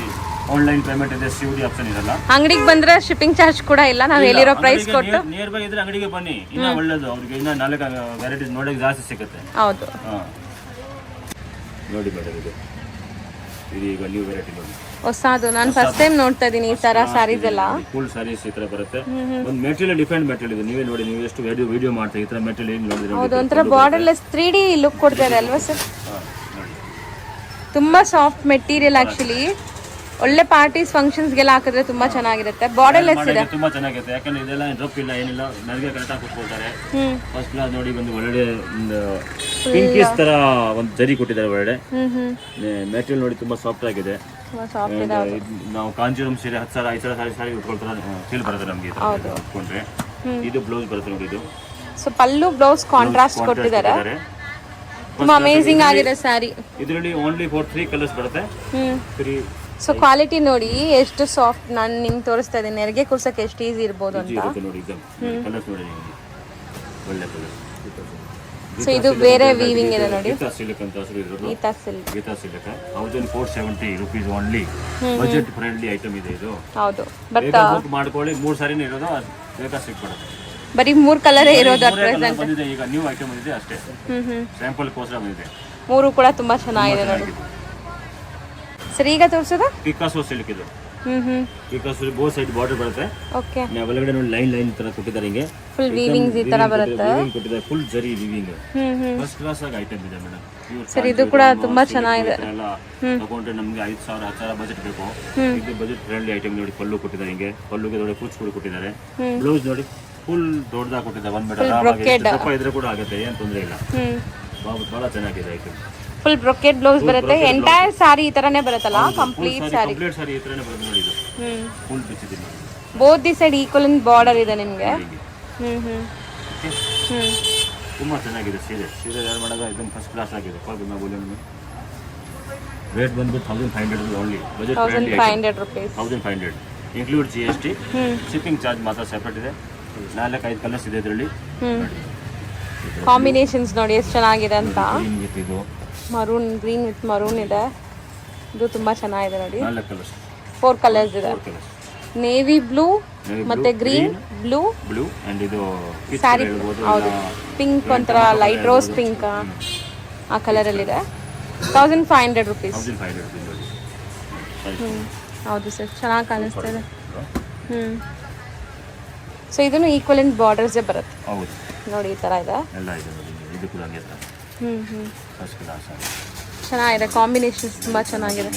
ಆನ್ಲೈನ್ ಪೇಮೆಂಟ್ ಇದೆ, COD ಆಪ್ಷನ್ ಇರಲ್ಲ. ಅಂಗಡಿಗೆ ಬಂದ್ರೆ ಶಿಪ್ಪಿಂಗ್ ಚಾರ್ಜ್ ಕೂಡ ಇಲ್ಲ, ನಾವು ಹೇಳಿರೋ ಪ್ರೈಸ್ ಕೊಟ್ಟು. ನಿಯರ್ ಬೈ ಇದ್ರೆ ಅಂಗಡಿಗೆ ಬನ್ನಿ, ಇನ್ನ ಒಳ್ಳೇದು. ಅವ್ರಿಗೆ ಇನ್ನ 4 ವೆರೈಟೀಸ್ ನೋಡಕ್ಕೆ ಜಾಸ್ತಿ ಸಿಗುತ್ತೆ. ಹೌದು. ನೋಡಿ ಮೇಡಮ್, ಇದು ಈಗ ನ್ಯೂ ವೆರೈಟಿ ನೋಡಿ, ಹೊಸದು. ನಾನು ಫಸ್ಟ್ ಟೈಮ್ ನೋಡ್ತಾ ಇದೀನಿ ಈ ತರ ಸ್ಯಾರೀಸ್ ಎಲ್ಲ. ಫುಲ್ ಸ್ಯಾರೀಸ್ ಈ ತರ ಬರುತ್ತೆ. ಒಂದು ಮೆಟೀರಿಯಲ್ ಡಿಫರೆಂಟ್ ಮೆಟೀರಿಯಲ್ ಇದೆ. ನೀವೇ ನೋಡಿ, ನೀವು ಎಷ್ಟು ವಿಡಿಯೋ ಮಾಡ್ತೀವಿ ಈ ತರ ಮೆಟೀರಿಯಲ್ ನೋಡಿದ್ರೆ. ಹೌದು, ಒಂಥರ ಬಾರ್ಡರ್ಲೆಸ್ 3D ಲುಕ್ ಕೊಡ್ತಾರೆ ಅಲ್ವಾ ಸರ್? ತುಂಬಾ ಸಾಫ್ಟ್ ಮೆಟೀರಿಯಲ್ ಆಕ್ಚುಲಿ. ಒಳ್ಳೆ ಪಾರ್ಟೀಸ್ ಫಂಕ್ಷನ್ಸ್ಗೆಲ್ಲ ಹಾಕಿದ್ರೆ ತುಂಬಾ ಚೆನ್ನಾಗಿರುತ್ತೆ. ಬಾರ್ಡರ್ಲೆಸ್ ಇದೆ, ತುಂಬಾ ಚೆನ್ನಾಗಿರುತ್ತೆ. ಯಾಕಂದ್ರೆ ಇದೆಲ್ಲ ಡ್ರಪ್ ಇಲ್ಲ, ಏನಿಲ್ಲ, ನನಗೆ ಕರೆಕ್ಟ್ ಆಗಿ ಕುತ್ಕೊಳ್ತಾರೆ. ಫಸ್ಟ್ ಕ್ಲಾಸ್ ನೋಡಿ, ಒಂದು ಒಳ್ಳೆ ಒಂದು ಪಿಂಕಿಸ್ ತರ ಒಂದು ಜರಿ ಕೊಟ್ಟಿದ್ದಾರೆ ಒಳ್ಳೆ. ಮೆಟೀರಿಯಲ್ ನೋಡಿ ತುಂಬಾ ಸಾಫ್ಟ್ ಆಗಿದೆ. ನಾವು ಕಾಂಜೀರಂ ಸೀರೆ 10,000 5,000 ಸಾರಿ ಉಟ್ಕೊಳ್ತಾರೆ, ಫೀಲ್ ಬರುತ್ತೆ ನಮಗೆ ಉಟ್ಕೊಂಡ್ರೆ. ಇದು ಬ್ಲೌಸ್ ಬರುತ್ತೆ ನೋಡಿ. ಇದು ಸೊ ಪಲ್ಲು ಬ್ಲೌಸ್ ಕಾಂಟ್ರಾಸ್ಟ್ ಕೊಟ್ಟಿದ್ದಾರೆ. ತುಂಬಾ ಅಮೇಜಿಂಗ್ ಆಗಿದೆ ಸ್ಯಾರಿ. ಇದರಲ್ಲಿ ಓನ್ಲಿ 3 ಕಲರ್ಸ್ ಬರುತ್ತೆ. 3. ಸೊ ಕ್ವಾಲಿಟಿ ನೋಡಿ ಎಷ್ಟು ಸಾಫ್ಟ್. ನಾನು ನಿಮ್ಗೆ ತೋರಿಸ್ತಾ ಇದ್ದೀನಿ, ನೆರಿಗೆ ಕೂರ್ಸಕ್ಕೆ ಎಷ್ಟು ಈಸಿ ಇರ್ಬೋದು ಅಂತ. ನೋಡಿ ಕಲರ್ಸ್ ನೋಡಿ, ಒಳ್ಳೆ ಕಲರ್. ಸೊ ಇದು ಬೇರೆ ವೀವಿಂಗ್ ಇದೆ ನೋಡಿ. ಗೀತಾ ಸಿಲ್ಕ್ ಅಂತ ಹೆಸರು ಇರೋದು. Geeta silk 1470 rupees only. Budget friendly item ಇದೆ ಇದು. ಹೌದು, ಬಟ್ ಬುಕ್ ಮಾಡ್ಕೊಳ್ಳಿ. 3 ಸಾರಿನೇ ಇರೋದು, ಬೇಕಾ ಸಿಕ್ಬಿಡುತ್ತೆ. ಬರೀ 3 ಕಲರ್ ಇರೋದು ಅಟ್ ಪ್ರೆಸೆಂಟ್. ಬಂದಿದೆ ಈಗ ನ್ಯೂ ಐಟಮ್ ಇದೆ ಅಷ್ಟೇ. ಸ್ಯಾಂಪಲ್ ಕೋಸ್ಕರ ಬಂದಿದೆ. 3 ಕೂಡ ತುಂಬಾ ಚೆನ್ನಾಗಿದೆ ನೋಡಿ. ಸರಿ, ಈಗ ತೋರಿಸೋದು ಪಿಕಾಸೋ ಸಿಲ್ಕ್ ಇದು. ಪಿಕಾಸೋ ಬೋತ್ ಸೈಡ್ ಬಾರ್ಡರ್ ಬರುತ್ತೆ. ಓಕೆ. ಒಳಗಡೆ ನೋಡಿ ಲೈನ್ ತರ ಕೊಟ್ಟಿದ್ದಾರೆ. ಹಿಂಗೆ ಫುಲ್ ವೀವಿಂಗ್ಸ್ ಈ ತರ ಬರುತ್ತೆ. ಕೊಟ್ಟಿದ್ದಾರೆ, ಫುಲ್ ಜರಿ ವೀವಿಂಗ್. ಫಸ್ಟ್ ಕ್ಲಾಸ್ ಆಗಿ ಐಟಮ್ ಇದೆ ಮೇಡಮ್. ಸರಿ, ಇದು ಕೂಡ ತುಂಬಾ ಚೆನ್ನಾಗಿದೆ. ಎಲ್ಲ ತಗೊಂಡ್ರೆ ನಮಗೆ 5,000 10,000 ಬಜೆಟ್ ಬೇಕು. ಇದು ಬಜೆಟ್ ಫ್ರೆಂಡ್ಲಿ ಐಟಮ್ ನೋಡಿ. ಪಲ್ಲು ಕೊಟ್ಟಿದ್ದಾರೆ, ಹಿಂಗೆ ಪಲ್ಲುಗೆ ನೋಡಿ ಕೂಚ್ ಕೂಡ ಕೊಟ್ಟಿದ್ದಾರೆ. ಬ್ಲೌಸ್ ನೋಡಿ ಫುಲ್ ದೊಡ್ಡದಾಗಿ ಕೊಟ್ಟಿದ್ದಾರೆ. 1 ಮೀಟರ್ ಆರಾಮಾಗಿ ಇದ್ರೆ ಕೂಡ ಆಗುತ್ತೆ, ಏನು ತೊಂದರೆ ಇಲ್ಲ. ಬಹಳ ಚೆನ್ನಾಗಿದೆ ಐಟಮ್. ಫುಲ್ ಬ್ರೊಕೆಟ್ ಬ್ಲೌಸ್ ಬರುತ್ತೆ. ಎಂಟೈರ್ ಸಾರಿ ಈ ತರನೇ ಬರುತ್ತಲ್ಲ, ಕಂಪ್ಲೀಟ್ ಸಾರಿ. ಕಂಪ್ಲೀಟ್ ಸಾರಿ ಈ ತರನೇ ಬರುತ್ತೆ ನೋಡಿ. ಇದು ಫುಲ್ ಬಿಚ್ಚಿದೆ ನೋಡಿ. Both the side equal border ಇದೆ ನಿಮಗೆ. ತುಂಬಾ ಚೆನ್ನಾಗಿದೆ ಸೀರೆ. ಯಾರು ಮಾಡೋದು एकदम ಫಸ್ಟ್ ಕ್ಲಾಸ್ ಆಗಿದೆ. ರೇಟ್ ಬಂದ್ಬಿಟ್ಟು 1,500 only. Budget 1,500 rupees. 1,500 include GST. Shipping charge ಮಾತ್ರ ಸೆಪರೇಟ್ ಇದೆ. 4-5 ಕಲರ್ಸ್ ಇದೆ ಇದರಲ್ಲಿ. ಕಾಂಬಿನೇಷನ್ಸ್ ನೋಡಿ ಎಷ್ಟು ಚೆನ್ನಾಗಿದೆ ಅಂತ. ಇದು ಮರೂನ್, ಗ್ರೀನ್ ವಿತ್ ಮರೂನ್ ಇದೆ. ಇದು ತುಂಬಾ ಚೆನ್ನಾಗಿದೆ ನೋಡಿ. 4 ಕಲರ್ಸ್, 4 ಕಲರ್ಸ್ ಇದೆ. ನೇವಿ ಬ್ಲೂ ಮತ್ತೆ ಗ್ರೀನ್, ಬ್ಲೂ ಅಂಡ್ ಇದು ಸ್ಯಾರಿ. ಹೌದು, ಪಿಂಕ್, ಒಂಥರ ಲೈಟ್ ರೋಸ್ ಪಿಂಕ್ ಆ ಕಲರ್ ಅಲ್ಲಿ ಇದೆ. 1,500 rupees. 1,500 ನೋಡಿ. ಹೌದು ಸರ್, ಚೆನ್ನಾಗಿ ಕಾಣಿಸ್ತಾ ಇದೆ. ಸೊ ಇದನ್ನು ಈಕ್ವಲೆಂಟ್ ಬಾರ್ಡರ್ಸ್ ಬರುತ್ತೆ. ಹೌದು ನೋಡಿ, ಈ ತರ ಇದೆ. ಎಲ್ಲ ಇದೆ ನೋಡಿ. ಇದು ಕೂಡ ಹಂಗೆ ಫಸ್ಟ್ ಕ್ಲಾಸ್ ಆಗಿದೆ. ಚೆನ್ನಾಗಿದೆ. ಕಾಂಬಿನೇಷನ್ಸ್ ತುಂಬಾ ಚೆನ್ನಾಗಿದೆ.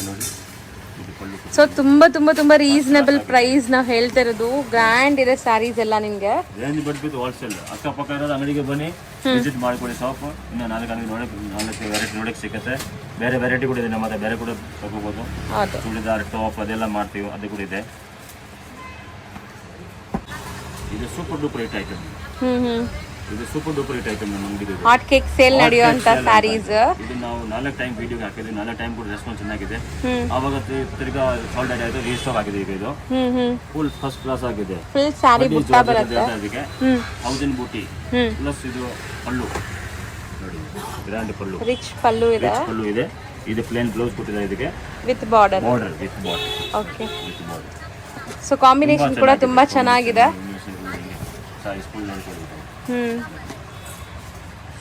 ಸೊ ತುಂಬಾ ರೀಸನೇಬಲ್ ಪ್ರೈಸ್ ನಾವು ಹೇಳ್ತಾ ಇರೋದು. ಗ್ರ್ಯಾಂಡ್ ಇದೆ ಸ್ಯಾರೀಸ್ ಎಲ್ಲ ನಿಮಗೆ. ರೇಂಜ್ ಬಂದ್ಬಿಟ್ಟು ಹೋಲ್ಸೇಲ್. ಅಕ್ಕಪಕ್ಕ ಇರೋದು ಅಂಗಡಿಗೆ ಬನ್ನಿ, ವಿಸಿಟ್ ಮಾಡ್ಕೊಳ್ಳಿ ಶಾಪ್. ಇನ್ನು 4 ಅಂಗಡಿ ನಾಲ್ಕು ವೆರೈಟಿ ನೋಡಕ್ಕೆ ಸಿಗುತ್ತೆ. ಬೇರೆ ವೆರೈಟಿ ಕೂಡ ಇದೆ ನಮ್ಮ ಹತ್ರ, ಬೇರೆ ಕೂಡ ತಗೋಬೋದು. ಚೂಡಿದಾರ್, ಟಾಪ್ ಅದೆಲ್ಲ ಮಾಡ್ತೀವಿ, ಅದು ಕೂಡ ಇದೆ. ಇದು ಸೂಪರ್ ಡೂಪರ್ ಹಿಟ್ ಐಟಮ್. ಇದು ಸೂಪರ್ ಡೂಪರ್ ಹಿಟ್ ಐಟಮ್ ನಮ್ಮ ಅಂಗಡಿಗೆ. ಹಾಟ್ ಕೇಕ್ ಸೇಲ್ ನಡೆಯುವಂತ ಸ್ಯಾರೀಸ್. ಇದು ನಾವು 4 ಟೈಮ್ ವಿಡಿಯೋಗೆ ಹಾಕಿದ್ವಿ. 4 ಟೈಮ್ ಕೂಡ ರೆಸ್ಪಾನ್ಸ್ ಚೆನ್ನಾಗಿದೆ. ಆವಾಗ ತಿರ್ಗಾ ಸಾಲ್ಡ್ ಔಟ್ ಆಯ್ತು, ರೀಸ್ಟಾಕ್ ಆಗಿದೆ. ಈಗ ಇದು ಫುಲ್ ಫಸ್ಟ್ ಕ್ಲಾಸ್ ಆಗಿದೆ. ಫುಲ್ ಸ್ಯಾರಿ ಬುಟ್ಟ ಬರುತ್ತೆ. ಅದಕ್ಕೆ 1000 ಬೂಟಿ ಪ್ಲಸ್ ಇದು ಪಲ್ಲು ನೋಡಿ, ಗ್ರ್ಯಾಂಡ್ ಪಲ್ಲು, ರಿಚ್ ಪಲ್ಲು ಇದೆ. ಇದು ಪ್ಲೇನ್ ಬ್ಲೌಸ್ ಕೊಟ್ಟಿದ್ದಾರೆ ಇದಕ್ಕೆ with border. Okay. So combination ಕೂಡ ತುಂಬಾ ಚೆನ್ನಾಗಿದೆ.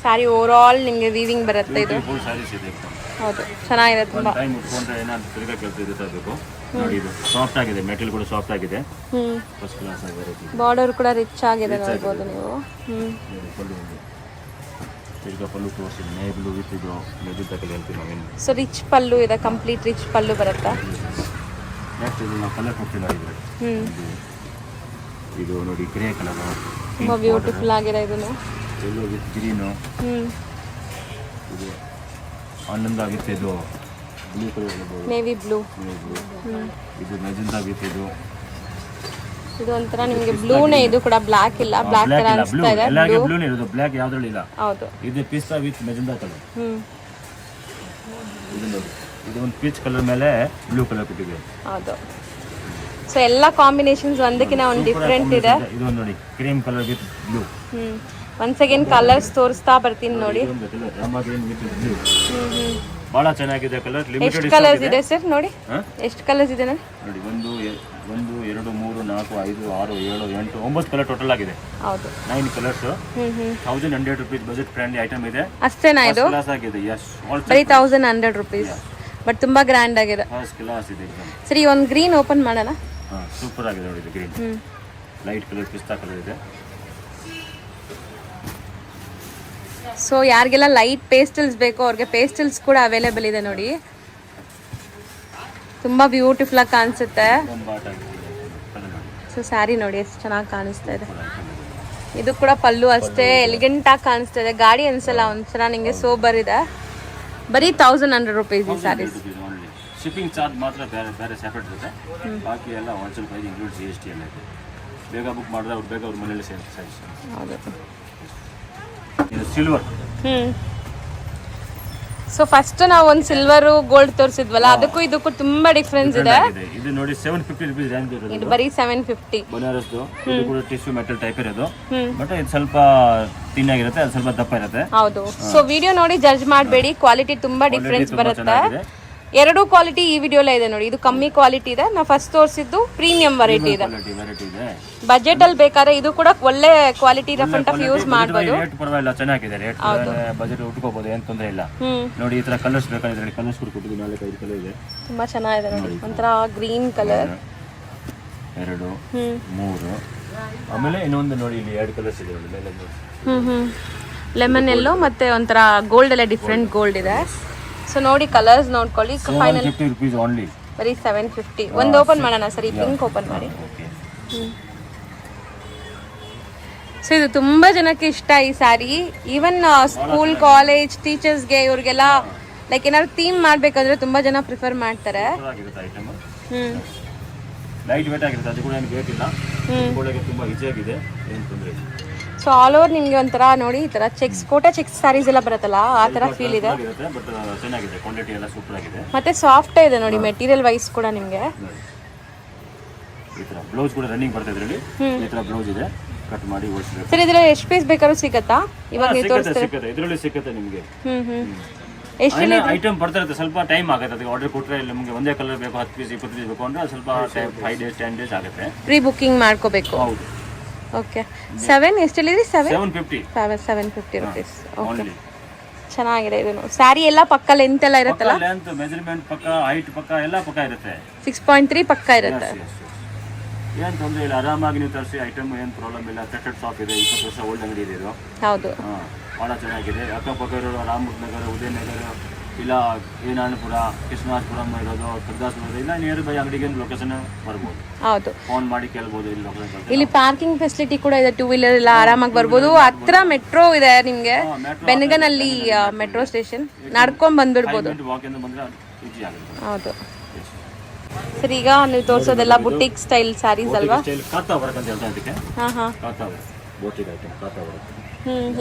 ಸ್ಯಾರಿ ಓವರ್ ಆಲ್ ನಿಮಗೆ ವೀವಿಂಗ್ ಬರುತ್ತೆ. ಇದು ಹೌದು, ಚೆನ್ನಾಗಿದೆ ತುಂಬಾ. ಟೈಮ್ ಉಟ್ಕೊಂಡ್ರೆ ಏನಾದ್ರು ತಿರ್ಗಾ ಕೆಲಸ ಇರುತ್ತೆ ಬೇಕು ನೋಡಿ. ಇದು ಸಾಫ್ಟ್ ಆಗಿದೆ, ಮೆಟೀರಿಯಲ್ ಕೂಡ ಸಾಫ್ಟ್ ಆಗಿದೆ. ಫಸ್ಟ್ ಕ್ಲಾಸ್ ಆಗಿದೆ. ಬಾರ್ಡರ್ ಕೂಡ ರಿಚ್ ಆಗಿದೆ ನೋಡಬಹುದು ನೀವು. ತಿರ್ಗಾ ಪಲ್ಲು ತೋರಿಸ್ತೀನಿ. ನೇ ಬ್ಲೂ ವಿತ್ ಇದು ಮೆಜೆಂಟಾ ಕಲರ್ ಹೇಳ್ತೀವಿ ನಾವೇನು. ಸೊ ರಿಚ್ ಪಲ್ಲು ಇದೆ, ಕಂಪ್ಲೀಟ್ ರಿಚ್ ಪಲ್ಲು ಬರುತ್ತೆ. ನೆಕ್ಸ್ಟ್ ಇದು ನಾವು ಕಲರ್ ಕೊಡ್ತೀವಿ ಇದ್ರೆ. ಇದು ನೋಡಿ ಗ್ರೇ ಕಲರ್, ತುಂಬಾ ಬ್ಯೂಟಿಫುಲ್ ಆಗಿದೆ. ಇದನ್ನು ಎಲ್ಲೋ ವಿತ್ ಗ್ರೀನು. ಇದು ಆನಂದ ವಿತ್ ಇದು ಬ್ಲೂ ಕಲರ್, ನೇವಿ ಬ್ಲೂ. ಇದು ಮೆಜೆಂಟಾ ವಿತ್ ಇದು ಇದು ಒಂಥರ ನಿಮಗೆ ಬ್ಲೂನೇ, ಇದು ಕೂಡ ಬ್ಲಾಕ್ ಇಲ್ಲ, ಬ್ಲಾಕ್ ತರ ಅನಿಸ್ತಾ ಇದೆ. ಎಲ್ಲರಿಗೆ ಬ್ಲೂ ಇರೋದು, ಬ್ಲಾಕ್ ಯಾವ್ದ್ರಲ್ಲಿ ಇಲ್ಲ. ಹೌದು. ಇದು ಪಿಸ್ತಾ ವಿತ್ ಮೆಜೆಂಡಾ ಕಲರ್. ಇದು ನೋಡಿ, ಇದು ಒಂದು ಪೀಚ್ ಕಲರ್ ಮೇಲೆ ಬ್ಲೂ ಕಲರ್ ಕೊಟ್ಟಿದೆ. ಹೌದು. ಸೊ ಎಲ್ಲ ಕಾಂಬಿನೇಷನ್ಸ್ ಒಂದಕ್ಕಿಂತ ಒಂದು ಡಿಫ್ರೆಂಟ್ ಇದೆ. ಇದು ನೋಡಿ cream colour with blue. Once again colours ತೋರಿಸ್ತಾ ಬರ್ತೀನಿ ನೋಡಿ. Rama green with blue. ಬಹಳ ಚೆನ್ನಾಗಿದೆ ಕಲರ್. ಲಿಮಿಟೆಡ್ ಎಷ್ಟು ಕಲರ್ಸ್ ಇದೆ ಸರ್ ನೋಡಿ? ಎಷ್ಟು ಕಲರ್ಸ್ ಇದೆ ನೋಡಿ? 1 2 3 4 5 6 7 8 9 ಕಲರ್ ಟೋಟಲ್ ಆಗಿದೆ. ಹೌದು. 9 colours. 1100 rupees budget friendly item ಇದೆ. ಅಷ್ಟೇನಾ ಇದು? ಕ್ಲಾಸ್ ಆಗಿದೆ. ಯಸ್. ಬರೀ 1100 ರೂಪೀಸ್. ಬಟ್ ತುಂಬಾ ಗ್ರ್ಯಾಂಡ್ ಆಗಿದೆ. ಫಸ್ಟ್ ಕ್ಲಾಸ್ ಇದೆ एकदम. ಸರಿ, ಒಂದು ಗ್ರೀನ್ ಓಪನ್ ಮಾಡೋಣ. ಸೂಪರ್ ಆಗಿದೆ ನೋಡಿ ಇದು ಗ್ರೀನ್. ಲೈಟ್ ಕಲರ್ ಪಿಸ್ತಾ ಕಲರ್ ಇದೆ. ಸೊ ಯಾರಿಗೆಲ್ಲ ಲೈಟ್ ಪೇಸ್ಟಲ್ಸ್ ಬೇಕೋ ಅವ್ರಿಗೆ ಪೇಸ್ಟಲ್ಸ್ ಕೂಡ ಅವೈಲೇಬಲ್ ಇದೆ ನೋಡಿ. ತುಂಬಾ ಬ್ಯೂಟಿಫುಲ್ ಆಗಿ ಕಾಣಿಸುತ್ತೆ. ಸೊ ಸ್ಯಾರಿ ನೋಡಿ ಎಷ್ಟು ಚೆನ್ನಾಗಿ ಕಾಣಿಸ್ತಾ ಇದೆ. ಇದು ಕೂಡ ಪಲ್ಲು ಅಷ್ಟೇ ಎಲಿಗೆಂಟ್ ಆಗಿ ಕಾಣಿಸ್ತಾ ಇದೆ. ಗಾಡಿ ಅನ್ಸಲ್ಲ, ಒಂದ್ಸಲ ನಿಂಗೆ ಸೋಬರ್ ಇದೆ. ಬರೀ 1100 ರೂಪೀಸ್ ಈ ಸ್ಯಾರೀಸ್. ಶಿಪ್ಪಿಂಗ್ ಚಾರ್ಜ್ ಮಾತ್ರ ಬೇರೆ ಸೆಪರೇಟ್ ಇರುತ್ತೆ. ಬಾಕಿ ಎಲ್ಲ ಹೋಲ್ಸೇಲ್ ಪ್ರೈಸ್ ಇನ್ಕ್ಲೂಡ್ GST ಎಲ್ಲ ಇದೆ. ಬೇಗ ಬುಕ್ ಮಾಡಿದ್ರೆ ಅವ್ರು ಬೇಗ ಅವ್ರ ಮನೇಲಿ ಸೈಜ್. ಹೌದು. ಇದು ಸಿಲ್ವರ್. ಸೊ ಫಸ್ಟ್ ನಾವು ಒಂದು ಸಿಲ್ವರ್ ಗೋಲ್ಡ್ ತೋರಿಸಿದ್ವಲ್ಲ, ಅದಕ್ಕೂ ಇದಕ್ಕೂ ತುಂಬಾ ಡಿಫ್ರೆನ್ಸ್ ಇದೆ. ಇದು ನೋಡಿ 750 ರೂಪೀಸ್ ರೇಂಜ್ ಇರೋದು. ಇದು ಬರೀ 750. ಬನಾರಸ್ ಇದು ಕೂಡ ಟಿಶ್ಯೂ ಮೆಟಲ್ ಟೈಪ್ ಇರೋದು. ಬಟ್ ಇದು ಸ್ವಲ್ಪ ತಿನ್ನಾಗಿರುತ್ತೆ, ಅದು ಸ್ವಲ್ಪ ದಪ್ಪ ಇರುತ್ತೆ. ಹೌದು. ಸೊ ವಿಡಿಯೋ ನೋಡಿ ಜಡ್ಜ್ ಮಾಡಬೇಡಿ, ಕ್ವಾಲಿಟಿ ತುಂಬಾ ಡಿಫ್ರೆನ್ಸ್ ಬರುತ್ತೆ. ಎರಡು ಕ್ವಾಲಿಟಿ ಈ ವಿಡಿಯೋಲೇ ಇದೆ ನೋಡಿ. ಇದು ಕಮ್ಮಿ ಕ್ವಾಲಿಟಿ ಇದೆ, ನಾವು ಫಸ್ಟ್ ತೋರಿಸಿದ್ದು ಪ್ರೀಮಿಯಂ ವೆರೈಟಿ ಇದೆ. ಬಜೆಟ್ ಅಲ್ಲಿ ಬೇಕಾದ್ರೆ ಇದು ಕೂಡ ಒಳ್ಳೆ quality rough and tough use ಮಾಡಬಹುದು. ರೇಟ್ ಪರವಾಗಿಲ್ಲ, ಚೆನ್ನಾಗಿದೆ. ರೇಟ್ ಬಜೆಟ್ ಉಟ್ಕೋಬಹುದು, ಏನು ತೊಂದರೆ ಇಲ್ಲ. ನೋಡಿ ಈ ತರ ಕಲರ್ಸ್ ಬೇಕಾದ್ರೆ ಕಲರ್ಸ್ ಕೂಡ ಕೊಟ್ಟಿದ್ದು 4-5 ಕಲರ್ ಇದೆ. ತುಂಬಾ ಚೆನ್ನಾಗಿದೆ ನೋಡಿ. ಒಂಥರ ಗ್ರೀನ್ ಕಲರ್ 2 3 ಆಮೇಲೆ ಇನ್ನೊಂದು ನೋಡಿ ಇಲ್ಲಿ 2 ಕಲರ್ಸ್ ಇದೆ ನೋಡಿ. ಲೆಮನ್ ಎಲ್ಲೋ ಮತ್ತೆ ಒಂಥರ ಗೋಲ್ಡ್ ಎಲ್ಲ ಡಿಫ್ರೆಂಟ್ ಗೋಲ್ಡ್ ಇದೆ. ಸೊ ನೋಡಿ ಕಲರ್ಸ್ ನೋಡ್ಕೊಳ್ಳಿ. Final 750 rupees only. ಬರೀ 750. ಒಂದು ಓಪನ್ ಮಾಡೋಣ ಸರಿ, ಪಿಂಕ್ ಓಪನ್ ಮಾಡಿ. ಸೊ ಇದು ತುಂಬಾ ಜನಕ್ಕೆ ಇಷ್ಟ ಈ ಸ್ಯಾರಿ. ಈವನ್ ಸ್ಕೂಲ್ ಕಾಲೇಜ್ ಟೀಚರ್ಸ್ಗೆ ಇವ್ರಿಗೆಲ್ಲ ಲೈಕ್ ಏನಾದ್ರು ಥೀಮ್ ಮಾಡ್ಬೇಕಂದ್ರೆ ತುಂಬಾ ಜನ ಪ್ರಿಫರ್ ಮಾಡ್ತಾರೆ. ಲೈಟ್ ವೇಟ್ ಆಗಿರುತ್ತೆ, ಅದು ಕೂಡ ಏನು ವೇಟ್ ಇಲ್ಲ. ಒಳಗೆ ತುಂಬಾ ಈಜಿ ಆಗಿದೆ, ಏನು ತೊಂದರೆ ಇಲ್ಲ. ಸೊ ಆಲ್ ಓವರ್ ನಿಮಗೆ ಒಂಥರ ನೋಡಿ ಈ ತರ ಚೆಕ್ಸ್, ಕೋಟಾ ಚೆಕ್ಸ್ ಸ್ಯಾರೀಸ್ ಎಲ್ಲ ಬರುತ್ತಲ್ಲ ಆ ತರ ಫೀಲ್ ಇದೆ. ಬಟ್ ಚೆನ್ನಾಗಿದೆ, ಕ್ವಾಲಿಟಿ ಎಲ್ಲ ಸೂಪರ್ ಆಗಿದೆ. ಮತ್ತೆ ಸಾಫ್ಟ್ ಇದೆ ನೋಡಿ ಮೆಟೀರಿಯಲ್ ವೈಸ್ ಕೂಡ ನಿಮಗೆ. ಈ ತರ ಬ್ಲೌಸ್ ಕೂಡ ರನ್ನಿಂಗ್ ಬರ್ತಾ ಇದ್ರಲ್ಲಿ. ಈ ತರ ಬ್ಲೌಸ್ ಇದೆ, ಕಟ್ ಮಾಡಿ ಓಡಿಸಬೇಕು. ಸರ್ ಇದರಲ್ಲಿ ಎಷ್ಟು ಪೀಸ್ ಬೇಕಾದ್ರೂ ಸಿಗುತ್ತಾ? ಇವಾಗ ನೀವು ತೋರಿಸ್ತೀರಾ? ಸಿಗುತ್ತೆ, ಇದರಲ್ಲಿ ಸಿಗುತ್ತೆ ನಿಮಗೆ. ಎಷ್ಟು ಐಟಮ್ ಬರ್ತಾ ಇರುತ್ತೆ, ಸ್ವಲ್ಪ ಟೈಮ್ ಆಗುತ್ತೆ. ಅದಕ್ಕೆ ಆರ್ಡರ್ ಕೊಟ್ಟರೆ ನಿಮಗೆ ಒಂದೇ ಕಲರ್ ಬೇಕು, 10 ಪೀಸ್ 20 ಪೀಸ್ ಬೇಕು ಅಂದ್ರೆ ಸ್ವಲ್ಪ 5 ಡೇಸ್ 10 ಡೇಸ್ ಆಗುತ್ತೆ. ಪ್ರೀ ಬುಕಿಂಗ್ ಮಾಡ್ಕೋಬೇಕು. ಹೌದು. ಓಕೆ. 7 ಎಷ್ಟಲ್ಲಿದೆ? 750 ರೂಪೀಸ್. ಓಕೆ, ಚೆನ್ನಾಗಿದೆ. ಇದು ಸ್ಯಾರಿ ಎಲ್ಲ ಪಕ್ಕ ಲೆಂತ್ ಎಲ್ಲ ಇರುತ್ತಲ್ಲ, ಲೆಂತ್ ಮೆಜರ್ಮೆಂಟ್ ಪಕ್ಕ, ಹೈಟ್ ಪಕ್ಕ ಎಲ್ಲ ಪಕ್ಕ ಇರುತ್ತೆ. 6.3 ಪಕ್ಕ ಇರುತ್ತೆ. ಏನು ತೊಂದರೆ ಇಲ್ಲ, ಆರಾಮಾಗಿ ನೀವು ತರಿಸಿ. ಐಟಮ್ ಏನು ಪ್ರಾಬ್ಲಮ್ ಇಲ್ಲ. ಟ್ರಸ್ಟೆಡ್ ಶಾಪ್ ಇದೆ, 20 ವರ್ಷ ಓಲ್ಡ್ ಅಂಗಡಿ ಇದೆ ಇದು. ಹೌದು, ಭಾಳ ಚೆನ್ನಾಗಿದೆ. ಅಕ್ಕಪಕ್ಕ ಇರೋರು ರಾಮನಗರ, ಉದಯನಗರ, ಇಲ್ಲ ಏನಾನಪುರ, ಕೃಷ್ಣಾಪುರಂ ಇರೋದು, ಕರ್ದಾಸ್ಪುರ, ಇಲ್ಲ ನಿಯರ್ ಬೈ ಅಂಗಡಿಗೆ ಲೊಕೇಶನ್ ಬರ್ಬೋದು. ಹೌದು, ಫೋನ್ ಮಾಡಿ ಕೇಳ್ಬೋದು. ಇಲ್ಲಿ ಲೊಕೇಶನ್, ಇಲ್ಲಿ ಪಾರ್ಕಿಂಗ್ ಫೆಸಿಲಿಟಿ ಕೂಡ ಇದೆ. 2 ವೀಲರ್ ಎಲ್ಲ ಆರಾಮಾಗಿ ಬರ್ಬೋದು. ಹತ್ರ ಮೆಟ್ರೋ ಇದೆ ನಿಮಗೆ, ಬೆನಗನಲ್ಲಿ ಮೆಟ್ರೋ ಸ್ಟೇಷನ್. ನಡ್ಕೊಂಡ್ ಬಂದ್ಬಿಡ್ಬೋದು. ವಾಕಿಂದ ಬಂದ್ರೆ ಈಜಿ ಆಗುತ್ತೆ. ಹೌದು ಸರ್, ಈಗ ನೀವು ತೋರಿಸೋದೆಲ್ಲ ಬುಟಿಕ್ ಸ್ಟೈಲ್ ಸ್ಯಾರೀಸ್ ಅಲ್ವಾ? ಸ್ಟೈಲ್ ಕಾತಾ ವರ್ಕ್ ಅಂತ ಹೇಳ್ತಾ ಇದಕ್ಕೆ. ಹಾ, kantha work, boutique item kantha work.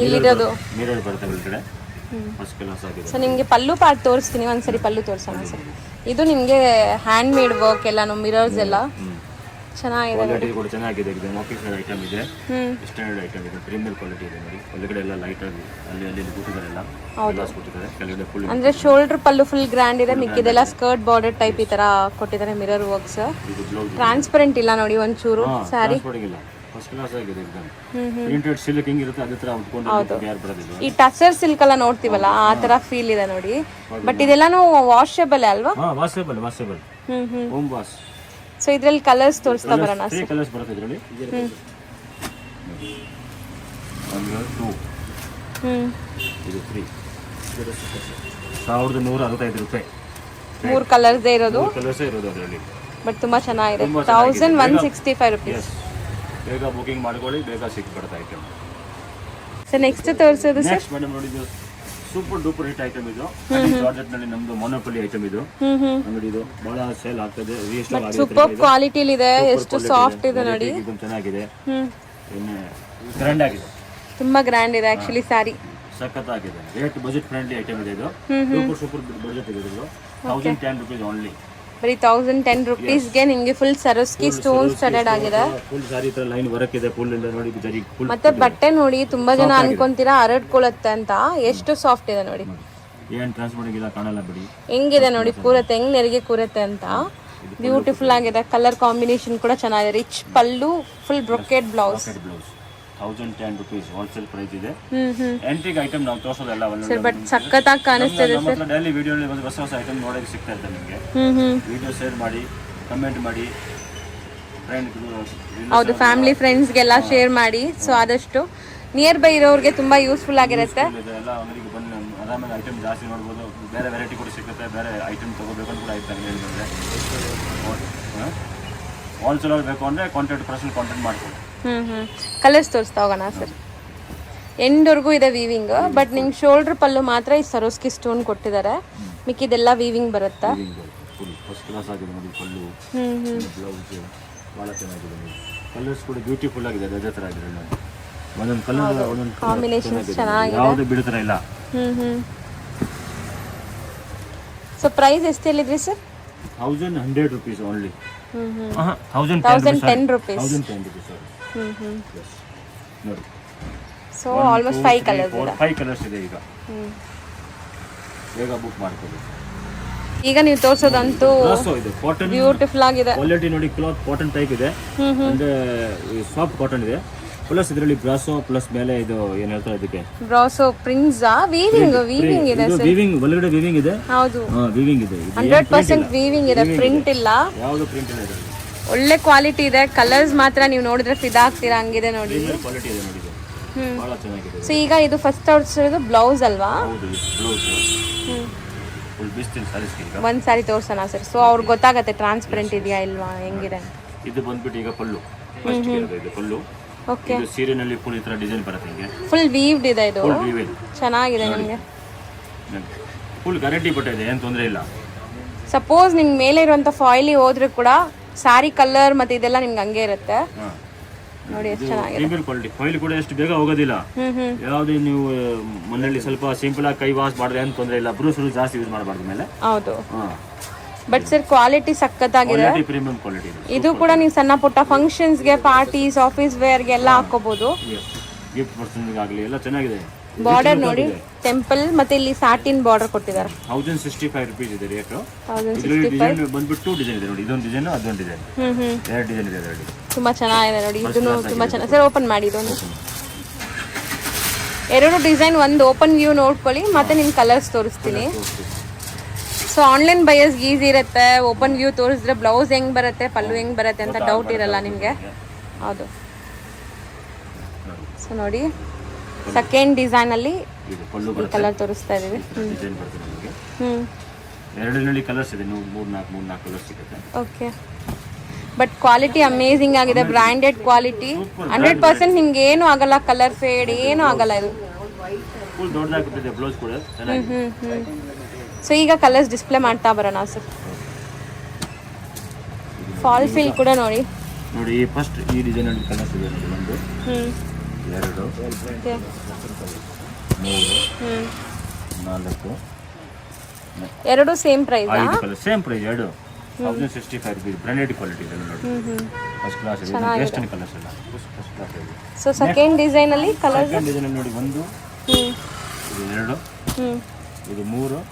ಇಲ್ಲಿರೋದು ಮಿರರ್ ಬರುತ್ತೆ ಒಳಗಡೆ. ಫಸ್ಟ್ ಕ್ಲಾಸ್ ಆಗಿದೆ. ಸೊ ನಿಮಗೆ ಪಲ್ಲು ಪಾರ್ಟ್ ತೋರಿಸ್ತೀನಿ, ಒಂದ್ಸರಿ ಪಲ್ಲು ತೋರಿಸೋಣ ಸರ್. ಇದು ನಿಮಗೆ ಹ್ಯಾಂಡ್ ಮೇಡ್ ವರ್ಕ್ ಎಲ್ಲ, ಮಿರರ್ಸ್ ಎಲ್ಲ ಚೆನ್ನಾಗಿದೆ. ಕ್ವಾಲಿಟಿ ಕೂಡ ಚೆನ್ನಾಗಿದೆ. ಆಫೀಸರ್ ಐಟಮ್ ಇದೆ, ಸ್ಟ್ಯಾಂಡರ್ಡ್ ಐಟಮ್ ಇದೆ, ಪ್ರೀಮಿಯರ್ ಕ್ವಾಲಿಟಿ ಇದೆ ನೋಡಿ. ಒಳಗಡೆ ಎಲ್ಲ ಲೈಟ್ ಆಗಿ ಅಲ್ಲಿ ಕೊಟ್ಟಿದ್ದಾರೆ, ಎಲ್ಲ ಗ್ಲಾಸ್ ಕೊಟ್ಟಿದ್ದಾರೆ. ಕೆಳಗಡೆ ಫುಲ್ ಅಂದ್ರೆ ಶೋಲ್ಡರ್ ಪಲ್ಲು ಫುಲ್ ಗ್ರ್ಯಾಂಡ್ ಇದೆ, ಮಿಕ್ಕಿದೆಲ್ಲ ಸ್ಕರ್ಟ್ ಬಾರ್ಡರ್ ಟೈಪ್ ಈ ತರ ಕೊಟ್ಟಿದ್ದಾರೆ. ಮಿರರ್ ವರ್ಕ್ಸ್, ಟ್ರಾನ್ಸ್ಪರೆಂಟ್ ಇಲ್ಲ ನೋಡಿ ಒಂಚೂರು ಸ್ಯಾರಿ. ಫಸ್ಟ್ ಕ್ಲಾಸ್ ಆಗಿದೆ एकदम. ಪ್ರಿಂಟೆಡ್ ಸಿಲ್ಕ್ ಹಿಂಗ್ ಇರುತ್ತೆ ಅದೇ ತರ ಉಟ್ಕೊಂಡು ಯಾರು ಬರೋದಿಲ್ಲ. ಈ ಟಸರ್ ಸಿಲ್ಕ್ ಎಲ್ಲ ನೋಡ್ತೀವಲ್ಲ ಆ ತರ ಫೀಲ್ ಇದೆ ನೋಡಿ. ಬಟ್ ಇದೆಲ್ಲಾನು ವಾಷಬಲ್ ಅಲ್ವಾ? Washable home wash. ಸೊ ಇದ್ರಲ್ಲಿ ಕಲರ್ಸ್ ತೋರಿಸ್ತಾ ಬರೋಣ. 3 ಕಲರ್ಸ್ ಬರುತ್ತೆ ಇದರಲ್ಲಿ. 1 2 ಇದು 3 1165 ರೂಪಾಯಿ. 3 ಕಲರ್ಸ್ ಇರೋದು. ಅದರಲ್ಲಿ ಬಟ್ ತುಂಬಾ ಚೆನ್ನಾಗಿದೆ. 1165 ರೂಪೀಸ್. ಬೇಗ ಬುಕಿಂಗ್ ಮಾಡ್ಕೊಳ್ಳಿ, ಬೇಗ ಸಿಕ್ಬಿಡುತ್ತೆ ಐಟಮ್. ಸೊ ನೆಕ್ಸ್ಟ್ ತೋರಿಸೋದು ಸರ್? ನೆಕ್ಸ್ಟ್ ಮೇಡಮ್ ನೋಡಿ, ಇದು ಸೂಪರ್ ಡೂಪರ್ ಹಿಟ್ ಐಟಮ್ ಇದು ಜಾರ್ಜೆಟ್ ನಲ್ಲಿ ನಮ್ದು ಮೊನೋಪಲಿ ಐಟಮ್ ಇದು ಅಂಗಡಿ ಇದು ಬಹಳ ಸೇಲ್ ಆಗ್ತದೆ ರೀಸ್ಟಾಕ್ ಆಗಿದೆ ಸೂಪರ್ ಕ್ವಾಲಿಟಿಲಿ ಇದೆ, ಎಷ್ಟು ಸಾಫ್ಟ್ ಇದೆ ನೋಡಿ, ಇದು ಚೆನ್ನಾಗಿದೆ, ಇನ್ನು ಗ್ರ್ಯಾಂಡ್ ಆಗಿದೆ, ತುಂಬಾ ಗ್ರ್ಯಾಂಡ್ ಇದೆ ಆಕ್ಚುಲಿ ಸ್ಯಾರಿ, ಸಖತ್ತಾಗಿದೆ. ರೇಟ್ ಬಜೆಟ್ ಫ್ರೆಂಡ್ಲಿ ಐಟಮ್ ಇದೆ ಇದು, ಸೂಪರ್ ಬಜೆಟ್ ಇದೆ ಇದು, 1010 rupees ಓನ್ಲಿ. ಬರೀ 1010 rupeesಗೆ ನಿಮಗೆ ಫುಲ್ ಸರೋಸ್ಕಿ ಸ್ಟೋನ್ ಸ್ಟಡೆಡ್ ಆಗಿದೆ. ಫುಲ್ ಸಾರಿ ತರ ಲೈನ್ ವರ್ಕ್ ಇದೆ, ಫುಲ್ ಎಲ್ಲ ನೋಡಿ ಜರಿ ಫುಲ್. ಮತ್ತೆ ಬಟ್ಟೆ ನೋಡಿ ತುಂಬಾ ಜನ ಅನ್ಕೊಂತೀರಾ ಹರಡ್ಕೊಳ್ಳುತ್ತೆ ಅಂತ, ಎಷ್ಟು ಸಾಫ್ಟ್ ಇದೆ ನೋಡಿ, ಏನ್ ಟ್ರಾನ್ಸ್ಪೋರ್ಟಿಂಗ್ ಇಲ್ಲ ಕಾಣಲ್ಲ ಬಿಡಿ, ಹೆಂಗಿದೆ ನೋಡಿ ಕೂರತ್ತೆ, ಹೆಂಗ್ ನೆರಿಗೆ ಕೂರತ್ತೆ ಅಂತ. ಬ್ಯೂಟಿಫುಲ್ ಆಗಿದೆ, ಕಲರ್ ಕಾಂಬಿನೇಷನ್ ಕೂಡ ಚೆನ್ನಾಗಿದೆ, rich pallu, full brocade blouse. 1010 rupees wholesale price ಇದೆ. ಎಂಟ್ರಿಗೆ ಐಟಮ್ ನಾವು ತೋರಿಸೋದಲ್ಲ, ಸರ್ ಬಟ್ ಸಖತ್ತಾಗಿ ಕಾಣಿಸ್ತಿದೆ ಸರ್. ಡೈಲಿ ವಿಡಿಯೋಲಿ ಒಂದು ಹೊಸ ಐಟಮ್ ನೋಡೋಕೆ ಸಿಗ್ತಾ ಇರ್ತದೆ ನಿಮಗೆ. ವಿಡಿಯೋ ಶೇರ್ ಮಾಡಿ, ಕಮೆಂಟ್ ಮಾಡಿ, ಹೌದು ಫ್ಯಾಮಿಲಿ ಫ್ರೆಂಡ್ಸ್ಗೆಲ್ಲ ಶೇರ್ ಮಾಡಿ. ಸೊ ಆದಷ್ಟು ನಿಯರ್ ಬೈ ಇರೋರಿಗೆ ತುಂಬಾ ಯೂಸ್ಫುಲ್ ಆಗಿರುತ್ತೆ. ಎಲ್ಲ ಅಂಗಡಿಗೆ ಬಂದು ಆರಾಮಾಗಿ ಐಟಮ್ ಜಾಸ್ತಿ ನೋಡ್ಬೋದು, ಬೇರೆ ವೆರೈಟಿ ಕೂಡ ಸಿಗುತ್ತೆ, ಬೇರೆ ಐಟಮ್ ತಗೋಬೇಕಂತ ಕೂಡ ಐತೆ ಅಂಗಡಿ ಬಂದರೆ. ಹೋಲ್ಸೇಲ್ ಬೇಕು ಅಂದರೆ ಕಾಂಟ್ಯಾಕ್ಟ್ ಮಾಡ್ಬೋದು. ಕಲರ್ಸ್ ತೋರಿಸ್ತಾ ಹೋಗೋಣ ಸರ್. ಎಂಡ್ವರೆಗೂ ಇದೆ ವೀವಿಂಗ್, ಬಟ್ ನಿಮ್ಗೆ ಶೋಲ್ಡರ್ ಪಲ್ಲು ಮಾತ್ರ ಈ ಸರೋಸ್ಕಿ ಸ್ಟೋನ್ ಕೊಟ್ಟಿದ್ದಾರೆ, ಮಿಕ್ಕಿದೆಲ್ಲ ವೀವಿಂಗ್ ಬರುತ್ತೆ. ಫಸ್ಟ್ ಕ್ಲಾಸ್ ಆಗಿದೆ ನೋಡಿ, ಪಲ್ಲು ಬ್ಲೌಸ್ ಭಾಳ ಚೆನ್ನಾಗಿದೆ, ಕಲರ್ಸ್ ಕೂಡ ಬ್ಯೂಟಿಫುಲ್ ಆಗಿದೆ, ಅದೇ ಥರ ಆಗಿದೆ ನೋಡಿ, ಒಂದೊಂದು ಕಲರ್ ಒಂದೊಂದು ಕಾಂಬಿನೇಷನ್ ಚೆನ್ನಾಗಿದೆ, ಯಾವುದೇ ಬಿಡ್ತಾರ ಇಲ್ಲ. ಸೊ ಪ್ರೈಸ್ ಎಷ್ಟು ಹೇಳಿದ್ರಿ sir? 1100 rupees only. 1010 rupees. 1010 rupees ನೋಡಿ. ಸೊ ಆಲ್ಮೋಸ್ಟ್ 5 ಕಲರ್ಸ್ ಇದೆ. 5 ಕಲರ್ಸ್ ಇದೆ ಈಗ, ಬೇಗ ಬುಕ್ ಮಾಡ್ಕೊಳ್ಳಿ. ಈಗ ನೀವು ತೋರಿಸೋದಂತೂ ಕಾಟನ್ ಬ್ಯೂಟಿಫುಲ್ ಆಗಿದೆ, ಕ್ವಾಲಿಟಿ ನೋಡಿ, ಕ್ಲಾತ್ ಕಾಟನ್ ಟೈಪ್ ಇದೆ, ಅಂದ್ರೆ ಸಾಫ್ಟ್ ಕಾಟನ್ ಇದೆ, ಪ್ಲಸ್ ಇದರಲ್ಲಿ ಬ್ರಾಸೋ ಪ್ಲಸ್ ಮೇಲೆ ಇದು ಏನ್ ಹೇಳ್ತಾರೆ ಇದಕ್ಕೆ ಬ್ರಾಸೋ ಪ್ರಿಂಟ್ಸ್ ವೀವಿಂಗ್ ಇದೆ ಸರ್, ವೀವಿಂಗ್ ಒಳಗಡೆ ವೀವಿಂಗ್ ಇದೆ. ಹೌದು ವೀವಿಂಗ್ ಇದೆ, 100% ವೀವಿಂಗ್ ಇದೆ, ಪ್ರಿಂಟ್ ಇಲ್ಲ, ಯಾವುದು ಪ್ರಿಂಟ್ ಇಲ್ಲ ಇದರಲ್ಲಿ. ಒಳ್ಳೆ ಕ್ವಾಲಿಟಿ ಇದೆ, ಕಲರ್ಸ್ ಮಾತ್ರ ನೀವು ನೋಡಿದ್ರೆ ಫಿದಾ ಆಗ್ತೀರಾ, ಹಂಗಿದೆ ನೋಡಿ, ಕ್ವಾಲಿಟಿ ಇದೆ ನೋಡಿ, ಬಹಳ ಚೆನ್ನಾಗಿದೆ. ಸೊ ಈಗ ಇದು ಫಸ್ಟ್ ತೋರಿಸಿರೋದು ಬ್ಲೌಸ್ ಅಲ್ವಾ? ಹೌದು, ಬ್ಲೌಸ್ ಫುಲ್ ಬಿಸ್ತಿಲ್ ಸಾರೀಸ್ ಈಗ ಒಂದ್ ಸಾರಿ ತೋರ್ಸೋಣ ಸರ್, ಸೊ ಅವ್ರಿಗೆ ಗೊತ್ತಾಗತ್ತೆ ಟ್ರಾನ್ಸ್ಪರೆಂಟ್ ಇದೆಯಾ ಇಲ್ವಾ ಹೆಂಗಿದೆ. ಇದು ಬಂದ್ಬಿಟ್ಟು ಈಗ ಪಲ್ಲು, ಫಸ್ಟ್ ಇದು ಪಲ್ಲು. ಓಕೆ, ಇದು ಸೀರೆನಲ್ಲಿ ಫುಲ್ ಈ ತರ ಡಿಸೈನ್ ಬರುತ್ತೆ, ಹಿಂಗೆ ಫುಲ್ ವೀವ್ಡ್ ಇದೆ, ಇದು ಫುಲ್ ವೀವ್ ಚೆನ್ನಾಗಿದೆ ನಿಮಗೆ, ಫುಲ್ ಗ್ಯಾರಂಟಿ ಬಟ್ಟೆ ಇದೆ, ಏನು ತೊಂದರೆ ಇಲ್ಲ. ಸಪೋಸ್ ನಿಮ್ಗೆ ಮೇಲೆ ಇರುವಂತ ಫಾಯಿಲಿ ಹೋದ್ರೆ ಕೂಡ ಸಾರಿ ಕಲರ್ ಮತ್ತೆ ಇದೆಲ್ಲ ನಿಮ್ಗೆ ಹಂಗೆ ಇರುತ್ತೆ ನೋಡಿ, ಎಷ್ಟು ಚೆನ್ನಾಗಿದೆ. ಪ್ರೀಮಿಯರ್ ಕ್ವಾಲಿಟಿ, ಫಾಯಿಲ್ ಕೂಡ ಎಷ್ಟು ಬೇಗ ಹೋಗೋದಿಲ್ಲ. ಯಾವುದೇ ನೀವು ಮನೆಯಲ್ಲಿ ಸ್ವಲ್ಪ ಸಿಂಪಲ್ ಆಗಿ ಕೈ ವಾಶ್ ಮಾಡಿದ್ರೆ ಏನು ತೊಂದರೆ ಇಲ್ಲ, ಬ್ರೂಸ್ ಜಾಸ್ತಿ ಯೂಸ್ ಮಾಡಬಾರ್ದು ಮೇಲೆ. ಹೌದು, ಬಟ್ ಸರ್ ಕ್ವಾಲಿಟಿ ಸಖತ್ತಾಗಿದೆ, ಪ್ರೀಮಿಯಂ ಕ್ವಾಲಿಟಿ. ಇದು ಕೂಡ ನೀವು ಸಣ್ಣ ಪುಟ್ಟ ಫಂಕ್ಷನ್ಸ್ಗೆ, ಪಾರ್ಟೀಸ್, ಆಫೀಸ್ ವೇರ್ಗೆ ಎಲ್ಲ ಹಾಕೋಬಹುದು, ಗಿಫ್ಟ್ ಪರ್ಸನ್ಗೆ ಆಗಲಿ ಎಲ್ಲ ಚೆನ್ನಾಗಿದೆ. ಬಾರ್ಡರ್ ನೋಡಿ, ಟೆಂಪಲ್ ಮತ್ತೆ ಇಲ್ಲಿ ಸಾಟಿನ್ ಬಾರ್ಡರ್ ಕೊಟ್ಟಿದ್ದಾರೆ. 1065 rupees ಇದೆ ರೇಟ್. 1065 ಡಿಸೈನ್ ಬಂದ್ಬಿಟ್ಟು 2 ಡಿಸೈನ್ ಇದೆ ನೋಡಿ, ಇದೊಂದು ಡಿಸೈನ್ ಅದೊಂದು ಡಿಸೈನ್, 2 ಡಿಸೈನ್ ಇದೆ ಅದರಲ್ಲಿ. ತುಂಬಾ ಚೆನ್ನಾಗಿದೆ ನೋಡಿ, ಇದನ್ನು ತುಂಬಾ ಚೆನ್ನಾಗಿ. ಸರ್ ಓಪನ್ ಮಾಡಿ, ಇದೊಂದು 2 ಡಿಸೈನ್, ಒಂದು ಓಪನ್ ವ್ಯೂ ನೋಡ್ಕೊಳ್ಳಿ, ಮತ್ತೆ ನಿಮ್ ಕಲರ್ಸ್ ತೋರಿಸ್ತೀನಿ. ಸೊ ಆನ್ಲೈನ್ ಬೈಯರ್ಸ್ ಈಸಿ ಇರುತ್ತೆ, ಓಪನ್ ವ್ಯೂ ತೋರಿಸಿದ್ರೆ ಬ್ಲೌಸ್ ಹೆಂಗ್ ಬರುತ್ತೆ, ಪಲ್ಲು ಹೆಂಗ್ ಬರುತ್ತೆ ಅಂತ ಡೌಟ್ ಇರಲ್ಲ ನಿಮಗೆ. ಹೌದು, ಸೊ ನೋಡಿ ಸೆಕೆಂಡ್ ಡಿಸೈನ್ ಅಲ್ಲಿ ಕಲರ್ ತೋರಿಸ್ತಾ ಇದೀವಿ. ಎರಡರಲ್ಲಿ ಕಲರ್ಸ್ ಇದೆ, 3-4 ಕಲರ್ಸ್ ಸಿಗುತ್ತೆ. ಓಕೆ, ಬಟ್ ಕ್ವಾಲಿಟಿ ಅಮೇಸಿಂಗ್ ಆಗಿದೆ, ಬ್ರ್ಯಾಂಡೆಡ್ ಕ್ವಾಲಿಟಿ, 100% ನಿಮ್ಗೆ ಏನು ಆಗಲ್ಲ, ಕಲರ್ ಫೇಡ್ ಏನು ಆಗಲ್ಲ, ಇದು ಫುಲ್ ದೊಡ್ಡದಾಗಿದೆ ಬ್ಲೌಸ್ ಕೂಡ ಚೆನ್ನಾಗಿದೆ. ಸೊ ಈಗ ಕಲರ್ಸ್ ಡಿಸ್ಪ್ಲೇ ಮಾಡ್ತಾ ಬರೋಣ ಸರ್. ಫಾಲ್ ಫಿಲ್ ಕೂಡ ನೋಡಿ ನೋಡಿ, ಫಸ್ಟ್ ಈ ಡಿಸೈನ್ ಅಲ್ಲಿ ಕಲರ್ಸ್ ಇದೆ, ಒಂದು 2 3 4 ಎರಡು same price, 5 colour same price, 1065 rupees, branded quality ಇದೆ ನೋಡಿ, ಫಸ್ಟ್ ಕ್ಲಾಸ್ ಇದೆ, ಬೆಸ್ಟ್ ಕಲರ್ಸ್ ಎಲ್ಲ ಫಸ್ಟ್ ಕ್ಲಾಸ್ ಇದೆ. ಸೊ ಸೆಕೆಂಡ್ ಡಿಸೈನ್ ಅಲ್ಲಿ ಕಲರ್, ಸೆಕೆಂಡ್ ಡಿಸೈನ್ ಅಲ್ಲಿ ನೋಡಿ, 1 ಇದು 2 ಇದು 3,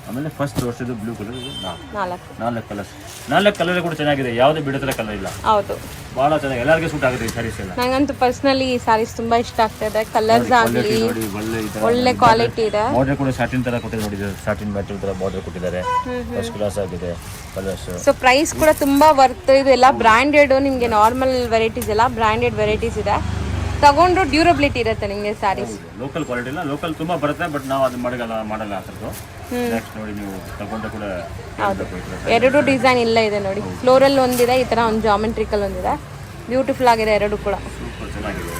ಆಮೇಲೆ ಫಸ್ಟ್ ತೋರಿಸಿದ್ದು ಬ್ಲೂ ಕಲರ್, ಇದು 4 ಕಲರ್ಸ್. 4 ಕಲರ್ ಕೂಡ ಚೆನ್ನಾಗಿದೆ, ಯಾವುದೇ ಬಿಡತರ ಕಲರ್ ಇಲ್ಲ. ಹೌದು, ಬಹಳ ಚೆನ್ನಾಗಿ ಎಲ್ಲರಿಗೂ ಸೂಟ್ ಆಗುತ್ತೆ ಈ ಸ್ಯಾರೀಸ್ ಎಲ್ಲ. ನಂಗಂತೂ ಪರ್ಸನಲಿ ಈ ಸಾರೀಸ್ ತುಂಬಾ ಇಷ್ಟ ಆಗ್ತಿದೆ, ಕಲರ್ಸ್ ಆಗಲಿ ಒಳ್ಳೆ ಕ್ವಾಲಿಟಿ ಇದೆ. ಬಾರ್ಡರ್ ಕೂಡ ಸಾಟಿನ್ ತರ ಕೊಟ್ಟಿದ್ದಾರೆ ನೋಡಿ, ಸಾಟಿನ್ ಮೆಟೀರಿಯಲ್ ತರ ಬಾರ್ಡರ್ ಕೊಟ್ಟಿದ್ದಾರೆ, ಫಸ್ಟ್ ಕ್ಲಾಸ್ ಆಗಿದೆ ಕಲರ್ಸ್. ಸೊ ಪ್ರೈಸ್ ಕೂಡ ತುಂಬಾ ವರ್ತ್, ಇದು ಎಲ್ಲ ಬ್ರಾಂಡೆಡ್, ನಿಮಗೆ ನಾರ್ಮಲ್ ವೆರೈಟೀಸ್ ಎಲ್ಲ ಬ್ರಾಂಡೆಡ್ ವೆರೈಟೀಸ್ ಇದೆ, ತಗೊಂಡ್ರು ಡ್ಯೂರಬಿಲಿಟಿ ಇರುತ್ತೆ ನಿಮಗೆ ಸ್ಯಾರೀಸ್. ಲೋಕಲ್ ಕ್ವಾಲಿಟಿ ಇಲ್ಲ, ಲೋಕಲ್ ತುಂಬಾ ಬರುತ್ತೆ, ಬಟ್ ನಾವು ಅದು ಮಾಡಲ್ಲ ಅದ್ರದ್ದು. ನೆಕ್ಸ್ಟ್ ನೋಡಿ, ನೀವು ತಗೊಂಡ್ರೆ ಕೂಡ 2 ಡಿಸೈನ್ ಇಲ್ಲ ಇದೆ ನೋಡಿ, ಫ್ಲೋರಲ್ ಒಂದಿದೆ, ಈ ತರ ಒಂದು ಜಾಮೆಟ್ರಿಕಲ್ ಒಂದಿದೆ, ಬ್ಯೂಟಿಫುಲ್ ಆಗಿದೆ 2 ಕೂಡ, ಸೂಪರ್ ಚೆನ್ನಾಗಿದೆ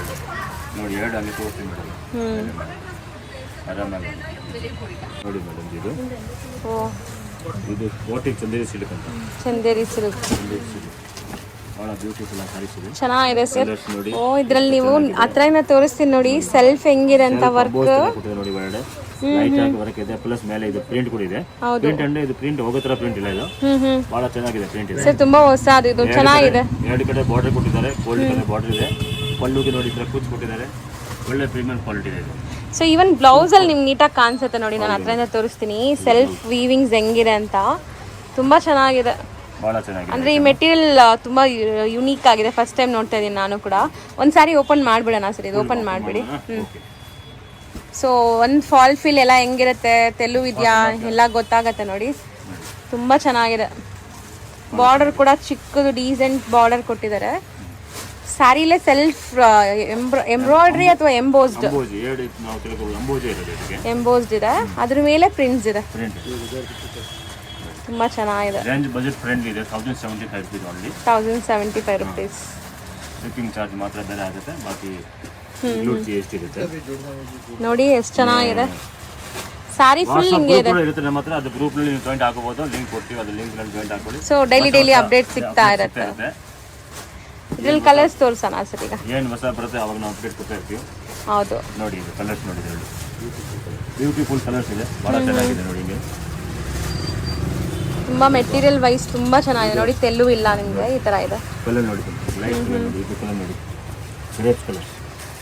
ನೋಡಿ. 2 ಅಲ್ಲಿ ತೋರಿಸ್ತೀನಿ ಮೇಡಮ್, ಆರಾಮಾಗಿ ನೋಡಿ ಮೇಡಮ್ ಇದು ಓ ಇದು ಕೋಟಿ ಚಂದೇರಿ ಸಿಲ್ಕ್ ಅಂತ. ಚಂದೇರಿ ಸಿಲ್ಕ್ ಚಂದೇರಿ ಸಿಲ್ಕ್ ಭಾಳ ಬ್ಯೂಟಿಫುಲ್ ಆಗಿ ಸಾರೀಸ್ ಇದೆ. ಚೆನ್ನಾಗಿದೆ ಸರ್. ಕಲರ್ಸ್ ನೋಡಿ. ಓ ಇದ್ರಲ್ಲಿ ನೀವು ಹತ್ರನ ತೋರಿಸ್ತೀನಿ ನೋಡಿ ಸೆಲ್ಫ್ ಹೆಂಗಿದೆ ಅಂತ ವರ್ಕ್ ಕೊಟ್ಟಿದೆ ನೋಡಿ ಒಳಗಡೆ ಲೈಟ್ ಆಗಿ ವರ್ಕ್ ಇದೆ ಪ್ಲಸ್ ಮೇಲೆ ಇದು ಪ್ರಿಂಟ್ ಕೂಡ ಇದೆ. ಪ್ರಿಂಟ್ ಅಂದ್ರೆ ಇದು ಪ್ರಿಂಟ್ ಹೋಗೋ ತರ ಪ್ರಿಂಟ್ ಇಲ್ಲ ಇದು. ಬಹಳ ಚೆನ್ನಾಗಿದೆ ಪ್ರಿಂಟ್ ಇದೆ ಸರ್. ತುಂಬಾ ಹೊಸದು ಇದು ಚೆನ್ನಾಗಿದೆ. ಎರಡು ಕಡೆ ಬಾರ್ಡರ್ ಕೊಟ್ಟಿದ್ದಾರೆ, ಗೋಲ್ಡ್ ಕಲರ್ ಬಾರ್ಡರ್ ಇದೆ. ಪಲ್ಲುಗೆ ನೋಡಿ ಇತರ ಕೂಚ್ ಕೊಟ್ಟಿದ್ದಾರೆ, ಒಳ್ಳೆ ಪ್ರೀಮಿಯಂ ಕ್ವಾಲಿಟಿ ಇದೆ ಇದು. ಸೊ ಈವನ್ ಬ್ಲೌಸ್ ಅಲ್ಲಿ ನಿಮ್ಗೆ ನೀಟಾಗಿ ಕಾಣಿಸುತ್ತೆ ನೋಡಿ. ನಾನು ಹತ್ರದಿಂದ ತೋರಿಸ್ತೀನಿ ಸೆಲ್ಫ್ ವೀವಿಂಗ್ಸ್ ಹೆಂಗಿದೆ ಅಂತ. ತುಂಬಾ ಚೆನ್ನಾಗಿದೆ, ಬಹಳ ಚೆನ್ನಾಗಿದೆ. ಅಂದ್ರೆ ಈ ಮೆಟೀರಿಯಲ್ ತುಂಬಾ ಯುನೀಕ್ ಆಗಿದೆ. ಫಸ್ಟ್ ಟೈಮ್ ನೋಡ್ತಾ ಇದ್ದೀನಿ ನಾನು ಕೂಡ. ಒಂದು ಸಾರಿ ಓಪನ್ ಮಾಡ್ಬಿಡೋಣ ಸರ್, ಇದು ಓಪನ್ ಮಾಡಿಬಿಡಿ. ಸೊ ಒಂದು ಫಾಲ್ ಫೀಲ್ ಎಲ್ಲ ಹೆಂಗಿರುತ್ತೆ, ತೆಲು ಇದೆಯಾ ಎಲ್ಲ ಗೊತ್ತಾಗತ್ತೆ ನೋಡಿ. ತುಂಬ ಚೆನ್ನಾಗಿದೆ. ಬಾರ್ಡರ್ ಕೂಡ ಚಿಕ್ಕದು ಡೀಸೆಂಟ್ ಬಾರ್ಡರ್ ಕೊಟ್ಟಿದ್ದಾರೆ. ಸ್ಯಾರಿಲೇ ಸೆಲ್ಫ್ ಎಂಬ್ರಾಯ್ಡ್ರಿ ಅಥವಾ ಎಂಬೋಸ್ಡ್ ಎಂಬೋಸ್ಡ್ ಇದೆ, ಅದ್ರ ಮೇಲೆ ಪ್ರಿಂಟ್ಸ್ ಇದೆ. ತುಂಬ ಚೆನ್ನಾಗಿದೆ. ರೇಂಜ್ ಬಜೆಟ್ ಫ್ರೆಂಡ್ಲಿ ಇದೆ. 1075 rupees only. 1075 rupees. Shipping charge ಮಾತ್ರ ಬೇರೆ ಆಗುತ್ತೆ, ಬಾಕಿ ಇನ್ಕ್ಲೂಡ್ GST ಇರುತ್ತೆ. ನೋಡಿ ಎಷ್ಟು ಚೆನ್ನಾಗಿದೆ. ಸಾರಿ ಫುಲ್ ಹಿಂಗೆ ಇದೆ. ಇರುತ್ತೆ ನಮ್ಮ ಹತ್ರ. ಅದು ಗ್ರೂಪ್ ನಲ್ಲಿ ನೀವು ಜಾಯಿಂಟ್ ಆಗಬಹುದು. ಲಿಂಕ್ ಕೊಡ್ತೀವಿ, ಅದು ಲಿಂಕ್ ನಲ್ಲಿ ಜಾಯಿಂಟ್ ಹಾಕೊಳ್ಳಿ. ಸೊ ಡೈಲಿ ಅಪ್ಡೇಟ್ ಸಿಗ್ತಾ ಇರುತ್ತೆ. ಇದ್ರಲ್ಲಿ ಕಲರ್ಸ್ ತೋರಿಸೋಣ ಸರ್. ಈಗ ಏನು ಹೊಸ ಬರುತ್ತೆ ಅವಾಗ ನಾವು ಅಪ್ಡೇಟ್ ಕೊಡ್ತಾ ಇರ್ತೀವಿ. ಹೌದು ನೋಡಿ ಇದು ಕಲರ್ಸ್ ನೋಡಿ, ಬ್ಯೂಟಿಫುಲ್ ಕಲರ್ಸ್ ಇದೆ, ಬಹಳ ಚೆನ್ನಾಗಿದೆ ನೋಡಿ. ಹಿಂಗೆ ತುಂಬಾ ಮೆಟೀರಿಯಲ್ ವೈಸ್ ತುಂಬಾ ಚೆನ್ನಾಗಿದೆ ನೋಡಿ. ತೆಲ್ಲು ಇಲ್ಲ ನಿಮಗೆ, ಈ ತರ ಇದೆ. ಕಲರ್ ನೋಡಿ, ಲೈಟ್ ಕಲರ್ ನೋಡಿ, ಇದು ಕಲರ್ ನೋಡಿ, ಗ್ರೇಪ್ ಕಲರ್.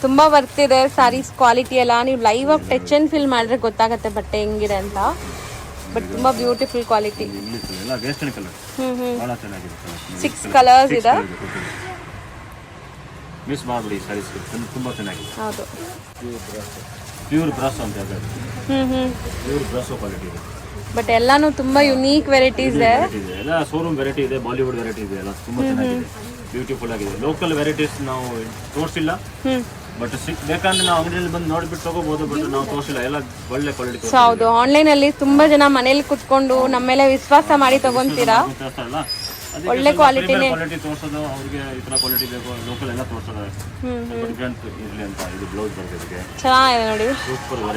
ತುಂಬಾ ವರ್ತ್ ಇದೆ ಸಾರೀಸ್ ಕ್ವಾಲಿಟಿ ಎಲ್ಲ. ನೀವು ಲೈವ್ ಆಗಿ ಟಚ್ ಅಂಡ್ ಫೀಲ್ ಮಾಡಿದ್ರೆ ಗೊತ್ತಾಗುತ್ತೆ ಬಟ್ಟೆ ಹೆಂಗಿದೆ ಅಂತ. ಬಟ್ ತುಂಬಾ ಬ್ಯೂಟಿಫುಲ್ ಕ್ವಾಲಿಟಿ. ಎಲ್ಲ ವೇಸ್ಟರ್ನ್ ಕಲರ್, ಬಹಳ ಚೆನ್ನಾಗಿದೆ. 6 ಕಲರ್ಸ್ ಇದೆ. ಮಿಸ್ ಮಾಡ್ಬಿಡಿ ಸಾರೀಸ್, ತುಂಬಾ ಚೆನ್ನಾಗಿದೆ. ಹೌದು, ಪ್ಯೂರ್ ಬ್ರಾಸೋ ಅಂತ ಹೇಳ್ತಾರೆ. ಪ್ಯೂರ್ ಬ್ರಾಸೋ ಕ್ವಾಲಿಟಿ ಇದೆ. ಬಟ್ ಎಲ್ಲಾನು ತುಂಬಾ ಯುನೀಕ್ ವೆರೈಟೀಸ್ ಇದೆ. ಎಲ್ಲ ಶೋರೂಮ್ ವೆರೈಟಿ ಇದೆ, ಬಾಲಿವುಡ್ ವೆರೈಟಿ ಇದೆ, ಎಲ್ಲ ತುಂಬಾ ಚೆನ್ನಾಗಿದೆ, ಬ್ಯೂಟಿಫುಲ್ ಆಗಿದೆ. ಲೋಕಲ್ ವೆರೈಟೀಸ್ ನಾವು ತೋರಿಸಿಲ್ಲ, ಬಟ್ ಬೇಕಂದ್ರೆ ನಾವು ಅಂಗಡಿಯಲ್ಲಿ ಬಂದು ನೋಡ್ಬಿಟ್ಟು ತಗೋಬಹುದು. ಬಟ್ ನಾವು ತೋರಿಸಿಲ್ಲ, ಎಲ್ಲ ಒಳ್ಳೆ ಕ್ವಾಲಿಟಿ. ಹೌದು, ಆನ್ಲೈನ್ ಅಲ್ಲಿ ತುಂಬಾ ಜನ ಮನೇಲಿ ಕುತ್ಕೊಂಡು ನಮ್ಮ ಮೇಲೆ ವಿಶ್ವಾಸ ಮಾಡಿ ತಗೊಂತೀರಾ. ಒಳ್ಳೆ ಕ್ವಾಲಿಟಿನೇ ತೋರಿಸೋದು ಅವ್ರಿಗೆ ಈ ತರ ಕ್ವಾಲಿಟಿ ಬೇಕು, ಲೋಕಲ್ ಎಲ್ಲ ತೋರಿಸೋದು ಡಿಫ್ರೆಂಟ್ ಇರಲಿ ಅಂತ. ಇದು ಬ್ಲೌಸ್ ಬರ್ತದೆ, ಚೆನ್ನಾಗಿದೆ ನೋಡಿ.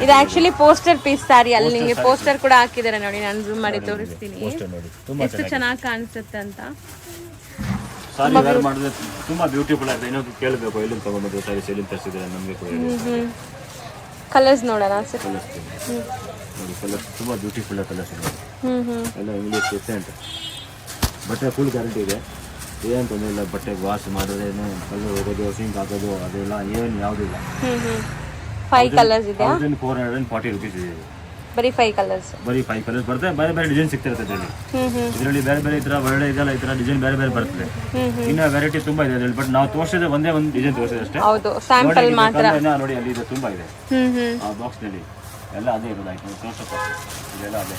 ಇದು ಆಕ್ಚುಲಿ ಪೋಸ್ಟರ್ ಪೀಸ್ ಸಾರಿ. ಅಲ್ಲಿ ನಿಮಗೆ ಪೋಸ್ಟರ್ ಕೂಡ ಹಾಕಿದ್ದಾರೆ ನೋಡಿ. ನಾನು ಜೂಮ್ ಮಾಡಿ ತೋರಿಸ್ತೀನಿ ಎಷ್ಟು ಚೆನ್ನಾಗಿ ಕಾಣಿಸುತ್ತೆ ಅಂತ. ಸಾರಿ ವೇರ್ ಮಾಡಿದ್ರೆ ತುಂಬಾ ಬ್ಯೂಟಿಫುಲ್ ಆಗಿದೆ. ಇನ್ನೊಂದು ಕೇಳಬೇಕು, ಎಲ್ಲಿಂದ ತಗೊಂಡ್ಬಂದು ಸಾರಿ ಎಲ್ಲಿಂದ ತರಿಸಿದ್ರೆ ನಮಗೆ ಕೂಡ. ಕಲರ್ಸ್ ನೋಡೋಣ ಸರ್. ನೋಡಿ ಕಲರ್ಸ್ ತುಂಬಾ ಬ್ಯೂಟಿಫುಲ್ ಕಲರ್ಸ್ ಇದೆ. ಎಲ್ಲ ಇಂಗ್ಲೀಷ್ ಡಿಸೆಂಟ್. ಬಟ್ಟೆ ಫುಲ್ ಗ್ಯಾರಂಟಿ ಇದೆ, ಏನು ತೊಂದರೆ ಇಲ್ಲ. ಬಟ್ಟೆ ವಾಶ್ ಮಾಡಿದ್ರೆ ಕಲ್ಲು ಹೋಗೋದು, ಸಿಂಕ್ ಹಾಕೋದು ಅದೆಲ್ಲ ಏನು ಯಾವುದಿಲ್ಲ. 5 ಕಲರ್ಸ್ ಇದೆ. 1440 rupees ಇದೆ. ಬರೀ 5 ಕಲರ್ಸ್, ಬರೀ 5 ಕಲರ್ಸ್ ಬರುತ್ತೆ. ಬೇರೆ ಬೇರೆ ಡಿಸೈನ್ ಸಿಗ್ತಿರುತ್ತೆ ಇದರಲ್ಲಿ. ಇದರಲ್ಲಿ ಬೇರೆ ಬೇರೆ ಈ ಥರ ಒಳ್ಳೆ ಇದೆಲ್ಲ, ಈ ಥರ ಡಿಸೈನ್ ಬೇರೆ ಬೇರೆ ಬರ್ತದೆ. ಇನ್ನು ವೆರೈಟಿ ತುಂಬಾ ಇದೆ ಇದರಲ್ಲಿ. ಬಟ್ ನಾವು ತೋರಿಸಿದ್ರೆ ಒಂದೇ ಒಂದು ಡಿಸೈನ್ ತೋರಿಸಿದೆ ಅಷ್ಟೇ. ಹೌದು, ಸ್ಯಾಂಪಲ್ ಮಾತ್ರ. ನೋಡಿ ಅಲ್ಲಿ ಇದು ತುಂಬಾ ಇದೆ ಆ ಬಾಕ್ಸ್ನಲ್ಲಿ. ಎಲ್ಲ ಅದೇ ಇರೋದು. ಆಯ್ತು ತೋರಿಸಪ್ಪ, ಇದೆಲ್ಲ ಅದೇ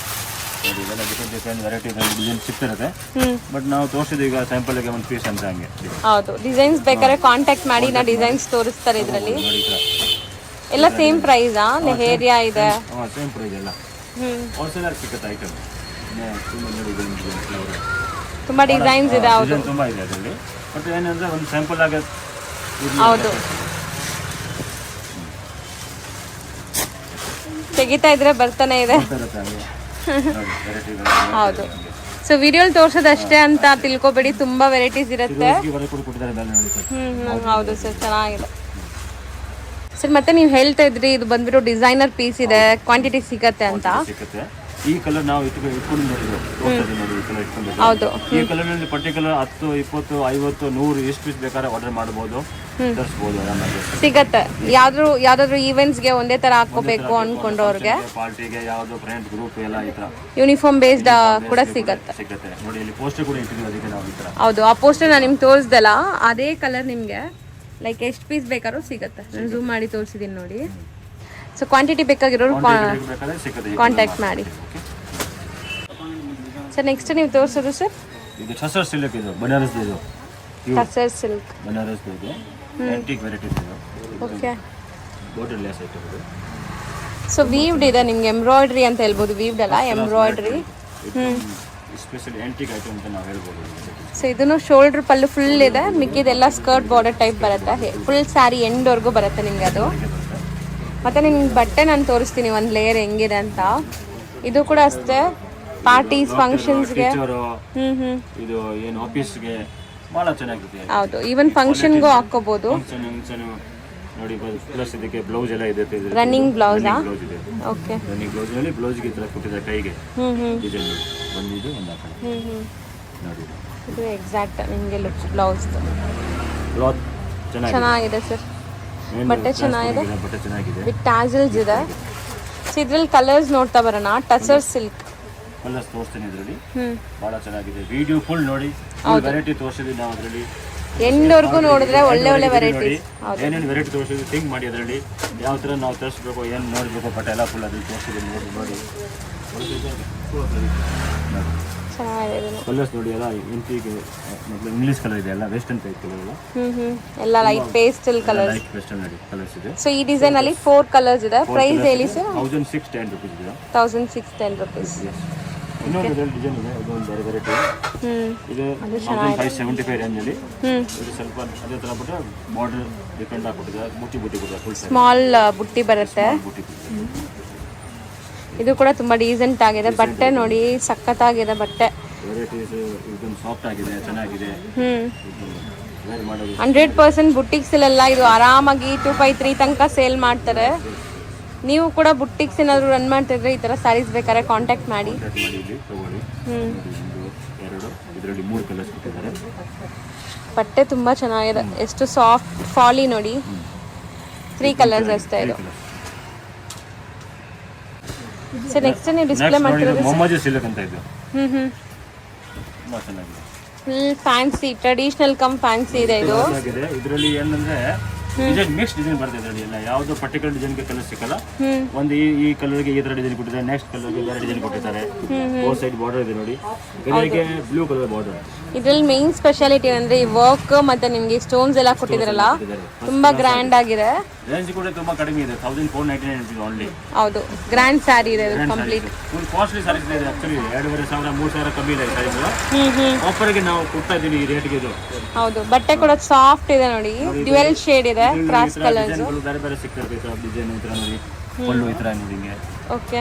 ನೋಡಿ. ಇದೆಲ್ಲ ಡಿಫ್ರೆಂಟ್ ವೆರೈಟಿ ಡಿಸೈನ್ ಸಿಗ್ತಿರುತ್ತೆ. ಬಟ್ ನಾವು ತೋರಿಸಿದ್ದು ಈಗ ಸ್ಯಾಂಪಲ್ಗೆ ಒಂದು ಪೀಸ್ ಅಂತ ಹಂಗೆ. ಹೌದು, ಡಿಸೈನ್ಸ್ ಬೇಕಾದ್ರೆ ಕಾಂಟ್ಯಾಕ್ಟ್ ಮಾಡಿ, ನಾ ಡಿಸೈನ್ಸ್ ತೋರಿಸ್ತಾರೆ ಇದರಲ್ಲಿ. ಎಲ್ಲ ಸೇಮ್ ಪ್ರೈಸಾ? ಲೆಹೇರಿಯಾ ಇದೆ, ಸೇಮ್ ಪ್ರೈಸ್ ಎಲ್ಲ. ಹೋಲ್ಸೇಲರ್ ಸಿಗುತ್ತೆ ಐಟಮ್. ತುಂಬಾ ಡಿಸೈನ್ಸ್ ಇದೆ. ಹೌದು, ತುಂಬಾ ಇದೆ ಅದರಲ್ಲಿ. ಬಟ್ ಏನಂದ್ರೆ ಒಂದು ಸ್ಯಾಂಪಲ್ ಆಗ. ಹೌದು, ತೆಗಿತಾ ಇದ್ರೆ ಬರ್ತಾನೆ ಇದೆ. ಹೌದು. ಸೊ ವಿಡಿಯೋಲ್ ತೋರ್ಸೋದಷ್ಟೇ ಅಂತ ತಿಳ್ಕೊಬೇಡಿ, ತುಂಬಾ ವೆರೈಟೀಸ್ ಇರುತ್ತೆ. ಹೌದು ಸರ್, ಚೆನ್ನಾಗಿದೆ ಸರ್. ಮತ್ತೆ ನೀವು ಹೇಳ್ತಾ ಇದ್ರಿ ಇದು ಬಂದ್ಬಿಟ್ಟು ಡಿಸೈನರ್ ಪೀಸ್ ಇದೆ, ಕ್ವಾಂಟಿಟಿ ಸಿಗತ್ತೆ ಅಂತ. ಈ ಕಲರ್ ನಾವು ಇಟ್ಕೊಂಡಿದ್ದೀವಿ. ಹೌದು, ಈ ಕಲರ್ ನಲ್ಲಿ ಪರ್ಟಿಕ್ಯುಲರ್ 10, 20, 50, 100 ಎಷ್ಟು ಪೀಸ್ ಬೇಕಾದ್ರೆ ಆರ್ಡರ್ ಮಾಡಬಹುದು, ತರಿಸಬಹುದು. ಸಿಗತ್ತೆ. ಯಾವ್ದಾದ್ರು ಈವೆಂಟ್ಸ್ ಗೆ ಒಂದೇ ತರ ಹಾಕೋಬೇಕು ಅನ್ಕೊಂಡವ್ರಿಗೆ, ಪಾರ್ಟಿಗೆ, ಯಾವ್ದು ಫ್ರೆಂಡ್ಸ್ ಗ್ರೂಪ್ ಎಲ್ಲ ಈ ತರ ಯೂನಿಫಾರ್ಮ್ ಬೇಸ್ಡ್ ಕೂಡ ಸಿಗತ್ತೆ. ನೋಡಿ ಇಲ್ಲಿ ಪೋಸ್ಟರ್ ಕೂಡ ಇಟ್ಟಿದ್ದೀವಿ, ಅದಕ್ಕೆ ನಾವು ಈ ತರ. ಹೌದು, ಆ ಪೋಸ್ಟರ್ ನಾನು ನಿಮ್ಗೆ ತೋರಿಸ್ದಲ್ಲ, ಅದೇ ಕಲರ್ ನಿಮ್ಗೆ ಲೈಕ್ ಎಷ್ಟು ಪೀಸ್ ಬೇಕಾದ್ರೂ ಸಿಗತ್ತೆ. ನಾನು ಝೂಮ್ ಮಾಡಿ ತೋರಿಸಿದೀನಿ ನೋಡಿ. ಸೊ ಕ್ವಾಂಟಿಟಿ ಬೇಕಾಗಿರೋರು ಕಾಂಟ್ಯಾಕ್ಟ್ ಮಾಡಿ ಸರ್. ನೆಕ್ಸ್ಟ್ ನೀವು ತೋರಿಸೋದು ಸರ್, ಇದು ಟಸರ್ ಸಿಲ್ಕ್, ಇದು ಬನಾರಸ್, ಇದು ಟಸರ್ ಸಿಲ್ಕ್, ಬನಾರಸ್ ಇದು ಆಂಟಿಕ್ ವೆರೈಟೀಸ್ ಇದು. ಓಕೆ, ಬಾರ್ಡರ್ ಲೇಸ್ ಐಟಮ್ ಇದು. ಸೊ ವೀವ್ಡ್ ಇದೆ, ನಿಮ್ಗೆ ಎಂಬ್ರಾಯ್ಡ್ರಿ ಅಂತ ಹೇಳ್ಬೋದು. ವೀವ್ಡ್ ಅಲ್ಲ, ಎಂಬ್ರಾಯ್ಡ್ರಿ. ಸ್ಪೆಷಲ್ ಆಂಟಿಕ್ ಐಟಮ್ ಅಂತ ನಾವು ಹೇಳ್ಬೋದು. ಸೊ ಇದನ್ನು ಶೋಲ್ಡರ್ ಪಲ್ಲು ಫುಲ್ ಇದೆ, ಮಿಕ್ಕಿದೆಲ್ಲ ಸ್ಕರ್ಟ್ ಬಾರ್ಡರ್ ಟೈಪ್ ಬರುತ್ತೆ. ಫುಲ್ ಸ್ಯಾರಿ ಎಂಡ್ವರೆಗೂ ಬರುತ್ತೆ ನಿಮಗೆ ಅದು. ಮತ್ತೆ ನಿಮ್ಗೆ ಬಟ್ಟೆ ನಾನು ತೋರಿಸ್ತೀನಿ ಒಂದು ಲೇಯರ್ ಹೆಂಗಿದೆ ಅಂತ. ಇದು ಕೂಡ ಅಷ್ಟೇ ಪಾರ್ಟೀಸ್ ಫಂಕ್ಷನ್ಸ್ಗೆ. ಟೀಚರು ಇದು ಏನು ಆಫೀಸ್ಗೆ ಭಾಳ ಚೆನ್ನಾಗಿದೆ. ಹೌದು, ಈವನ್ ಫಂಕ್ಷನ್ಗೂ ಹಾಕೋಬಹುದು. ಫಂಕ್ಷನ್ ನೋಡಿ, ಪ್ಲಸ್ ಇದಕ್ಕೆ ಬ್ಲೌಸ್ ಎಲ್ಲ ಇದೆ. ರನ್ನಿಂಗ್ ಬ್ಲೌಸಾ? ಬ್ಲೌಸ್ ಇದೆ. ಓಕೆ, ರನ್ನಿಂಗ್ ಬ್ಲೌಸ್ ನಲ್ಲಿ ಬ್ಲೌಸ್ಗೆ ಈ ತರ ಕೊಟ್ಟಿದ್ದಾರೆ ಕೈಗೆ ಡಿಸೈನ್ ಬಂದಿದ್ದು ಒಂದು ಆ ಕಡೆ ನೋಡಿ. ಇದು ಎಕ್ಸಾಕ್ಟ್ ನಿಮಗೆ ಲುಕ್ ಬ್ಲೌಸ್. ಕ್ಲಾತ್ ಚೆನ್ನಾಗಿದೆ ಸರ್, ಬಟ್ಟೆ ಚೆನ್ನಾಗಿದೆ. ಬಟ್ಟೆ ಚೆನ್ನಾಗಿದೆ ವಿತ್ ಟ್ಯಾಸಲ್ಸ್ ಇದೆ. ಸೊ ಇದ್ರಲ್ಲಿ ಕಲರ್ಸ್ ನೋಡ್ತಾ ಬರೋಣ. ಟಸರ್ ಸಿಲ್ಕ್ ಕಲರ್ಸ್ ತೋರಿಸ್ತೀನಿ ಇದರಲ್ಲಿ. ಭಾಳ ಚೆನ್ನಾಗಿದೆ. ವಿಡಿಯೋ ಫುಲ್ ನೋಡಿ, ವೆರೈಟಿ ತೋರಿಸಿದ್ವಿ ನಾವು ಅದರಲ್ಲಿ. ಎಂಡ್ವರೆಗೂ ನೋಡಿದ್ರೆ ಒಳ್ಳೆ ಒಳ್ಳೆ ವೆರೈಟೀಸ್. ಏನೇನು ವೆರೈಟಿ ತೋರಿಸಿದ್ವಿ ಥಿಂಕ್ ಮಾಡಿ ಅದರಲ್ಲಿ ಯಾವ ಥರ ನಾವು ತರಿಸ್ಬೇಕು, ಏನು ನೋಡಬೇಕು, ಬಟ್ಟೆ ಎಲ್ಲ ಫುಲ್ ಅದ್ರಲ್ಲಿ ತೋರಿಸಿದ್ವಿ. ನೋಡಿ ಚೆನ್ನಾಗಿದೆ ಇದು. ಕಲರ್ಸ್ ನೋಡಿ, ಎಲ್ಲ ಇಂಟಿಗೆ ಮೊದಲು ಇಂಗ್ಲೀಷ್ ಕಲರ್ ಇದೆ, ಎಲ್ಲ ವೆಸ್ಟರ್ನ್ ಟೈಪ್ ಕಲರ್ ಎಲ್ಲ. ಎಲ್ಲ light pastel colours. Light western ನೋಡಿ ಕಲರ್ಸ್ ಇದೆ. ಸೊ ಈ ಡಿಸೈನ್ ಅಲ್ಲಿ 4 ಕಲರ್ಸ್ ಇದೆ. ಪ್ರೈಸ್ ಹೇಳಿ ಸರ್? 1610 rupees ಇದೆ. 1610 rupees. ಇನ್ನೊಂದು ಡಿಸೈನ್ ಇದೆ, ಇದೊಂದು ಬೇರೆ ವೆರೈಟಿ. ಇದು 1575 ರೇಂಜ್ ಅಲ್ಲಿ. ಇದು ಸ್ವಲ್ಪ ಅದೇ ತರ ಬಿಟ್ಟು ಬಾರ್ಡರ್ ಡಿಪೆಂಡ್ ಆಗ್ಬಿಟ್ಟಿದೆ. ಬುಟ್ಟಿ ಕೊಟ್ಟಿದೆ, ಫುಲ್ ಸ್ಮಾಲ್ ಬುಟ್ಟಿ ಬರುತ್ತೆ. ಬುಟ್ಟಿ. ಇದು ಕೂಡ ತುಂಬಾ ಡೀಸೆಂಟ್ ಆಗಿದೆ. ಬಟ್ಟೆ ನೋಡಿ ಸಖತ್ತಾಗಿದೆ ಬಟ್ಟೆ. ವೆರೈಟೀಸ್ ಇದೊಂದು ಸಾಫ್ಟ್ ಆಗಿದೆ, ಚೆನ್ನಾಗಿದೆ. 100% ಬುಟ್ಟಿಕ್ಸಲ್ಲೆಲ್ಲ ಇದು ಆರಾಮಾಗಿ 253 ತನಕ ಸೇಲ್ ಮಾಡ್ತಾರೆ. ನೀವು ಕೂಡ ಬುಟ್ಟಿಕ್ಸ್ ಏನಾದ್ರು ರನ್ ಮಾಡ್ತಿದ್ರೆ ಈ ತರ ಸ್ಯಾರೀಸ್ ಬೇಕಾದ್ರೆ ಕಾಂಟ್ಯಾಕ್ಟ್ ಮಾಡಿ. ಇದರಲ್ಲಿ 3 ಕಲರ್ಸ್ ಕೊಟ್ಟಿದ್ದಾರೆ. ಬಟ್ಟೆ ತುಂಬಾ ಚೆನ್ನಾಗಿದೆ. ಎಷ್ಟು ಸಾಫ್ಟ್ ಫಾಲಿ ನೋಡಿ. 3 ಕಲರ್ಸ್ ಅಷ್ಟೇ ಇದು. ಸೊ ನೆಕ್ಸ್ಟ್ ನೀವು ಡಿಸ್ಪ್ಲೇ ಮಾಡ್ತಿರೋದು ಮೊಹಮ್ಮದ್ ಸಿಲ್ಕ್ ಅಂತ ಇದು. ತುಂಬಾ ಚೆನ್ನಾಗಿದೆ. Full fancy, traditional come fancy ಇದೆ ಇದು. ಇದರಲ್ಲಿ ಏನಂದ್ರೆ ಡಿಸೈನ್ ಮಿಕ್ಸ್ ಡಿಸೈನ್ ಬರ್ತದೆ ಇದರಲ್ಲಿ. ಎಲ್ಲ ಯಾವ್ದು ಪರ್ಟಿಕ್ಯುಲರ್ ಡಿಸೈನ್ಗೆ ಕಲರ್ ಸಿಕ್ಕಲ್ಲ. ಒಂದು ಈ ಕಲರ್ಗೆ ಈ ತರ ಡಿಸೈನ್ ಕೊಟ್ಟಿದ್ದಾರೆ, ನೆಕ್ಸ್ಟ್ ಕಲರ್ಗೆ ಬೇರೆ ಡಿಸೈನ್ ಕೊಟ್ಟಿದ್ದಾರೆ. 4 ಸೈಡ್ ಬಾರ್ಡರ್ ಇದೆ ನೋಡಿ. ಇದಕ್ಕೆ ಬ್ಲೂ ಕಲರ್ ಬಾರ್ಡರ್. ಇದ್ರಲ್ಲಿ ಮೇನ್ ಸ್ಪೆಷಾಲಿಟಿ ಅಂದ್ರೆ ಈ ವರ್ಕ್ ಮತ್ತೆ ನಿಮ್ಗೆ ಸ್ಟೋನ್ಸ್ ಎಲ್ಲ ಕೊಟ್ಟಿದಾರಲ್ಲ, ತುಂಬಾ ಗ್ರ್ಯಾಂಡ್ ಆಗಿದೆ. ರೇಂಜ್ ಕೂಡ ತುಂಬಾ ಕಡಿಮೆ ಇದೆ, 1499 rupees ಓನ್ಲಿ. ಹೌದು, ಗ್ರ್ಯಾಂಡ್ ಸ್ಯಾರಿ ಇದೆ ಕಂಪ್ಲೀಟ್. ಫುಲ್ ಕಾಸ್ಟ್ಲಿ ಸ್ಯಾರೀಸ್ ಇದೆ ಆಕ್ಚುಲಿ. 2500-3000 ಕಮ್ಮಿ ಇದೆ ಸ್ಯಾರೀಸ್. ಆಫರ್ ಗೆ ನಾವು ಕೊಡ್ತಾ ಇದೀನಿ ಈ ರೇಟ್ಗೆ ಇದು. ಹೌದು, ಬಟ್ಟೆ ಕೂಡ ಸಾಫ್ಟ್ ಇದೆ ನೋಡಿ. ಡ್ಯುಯಲ್ ಶೇಡ್ ಇದೆ, ಕ್ರಾಸ್ ಕಲರ್ಸ್. ಬೇರೆ ಬೇರೆ ಸಿಗ್ತದೆ ಡಿಸೈನ್ ಈ ತರ ನೋಡಿ. ಪಲ್ಲು ಈ ತರ ನೋಡಿ ಹಿಂಗೆ. ಓಕೆ,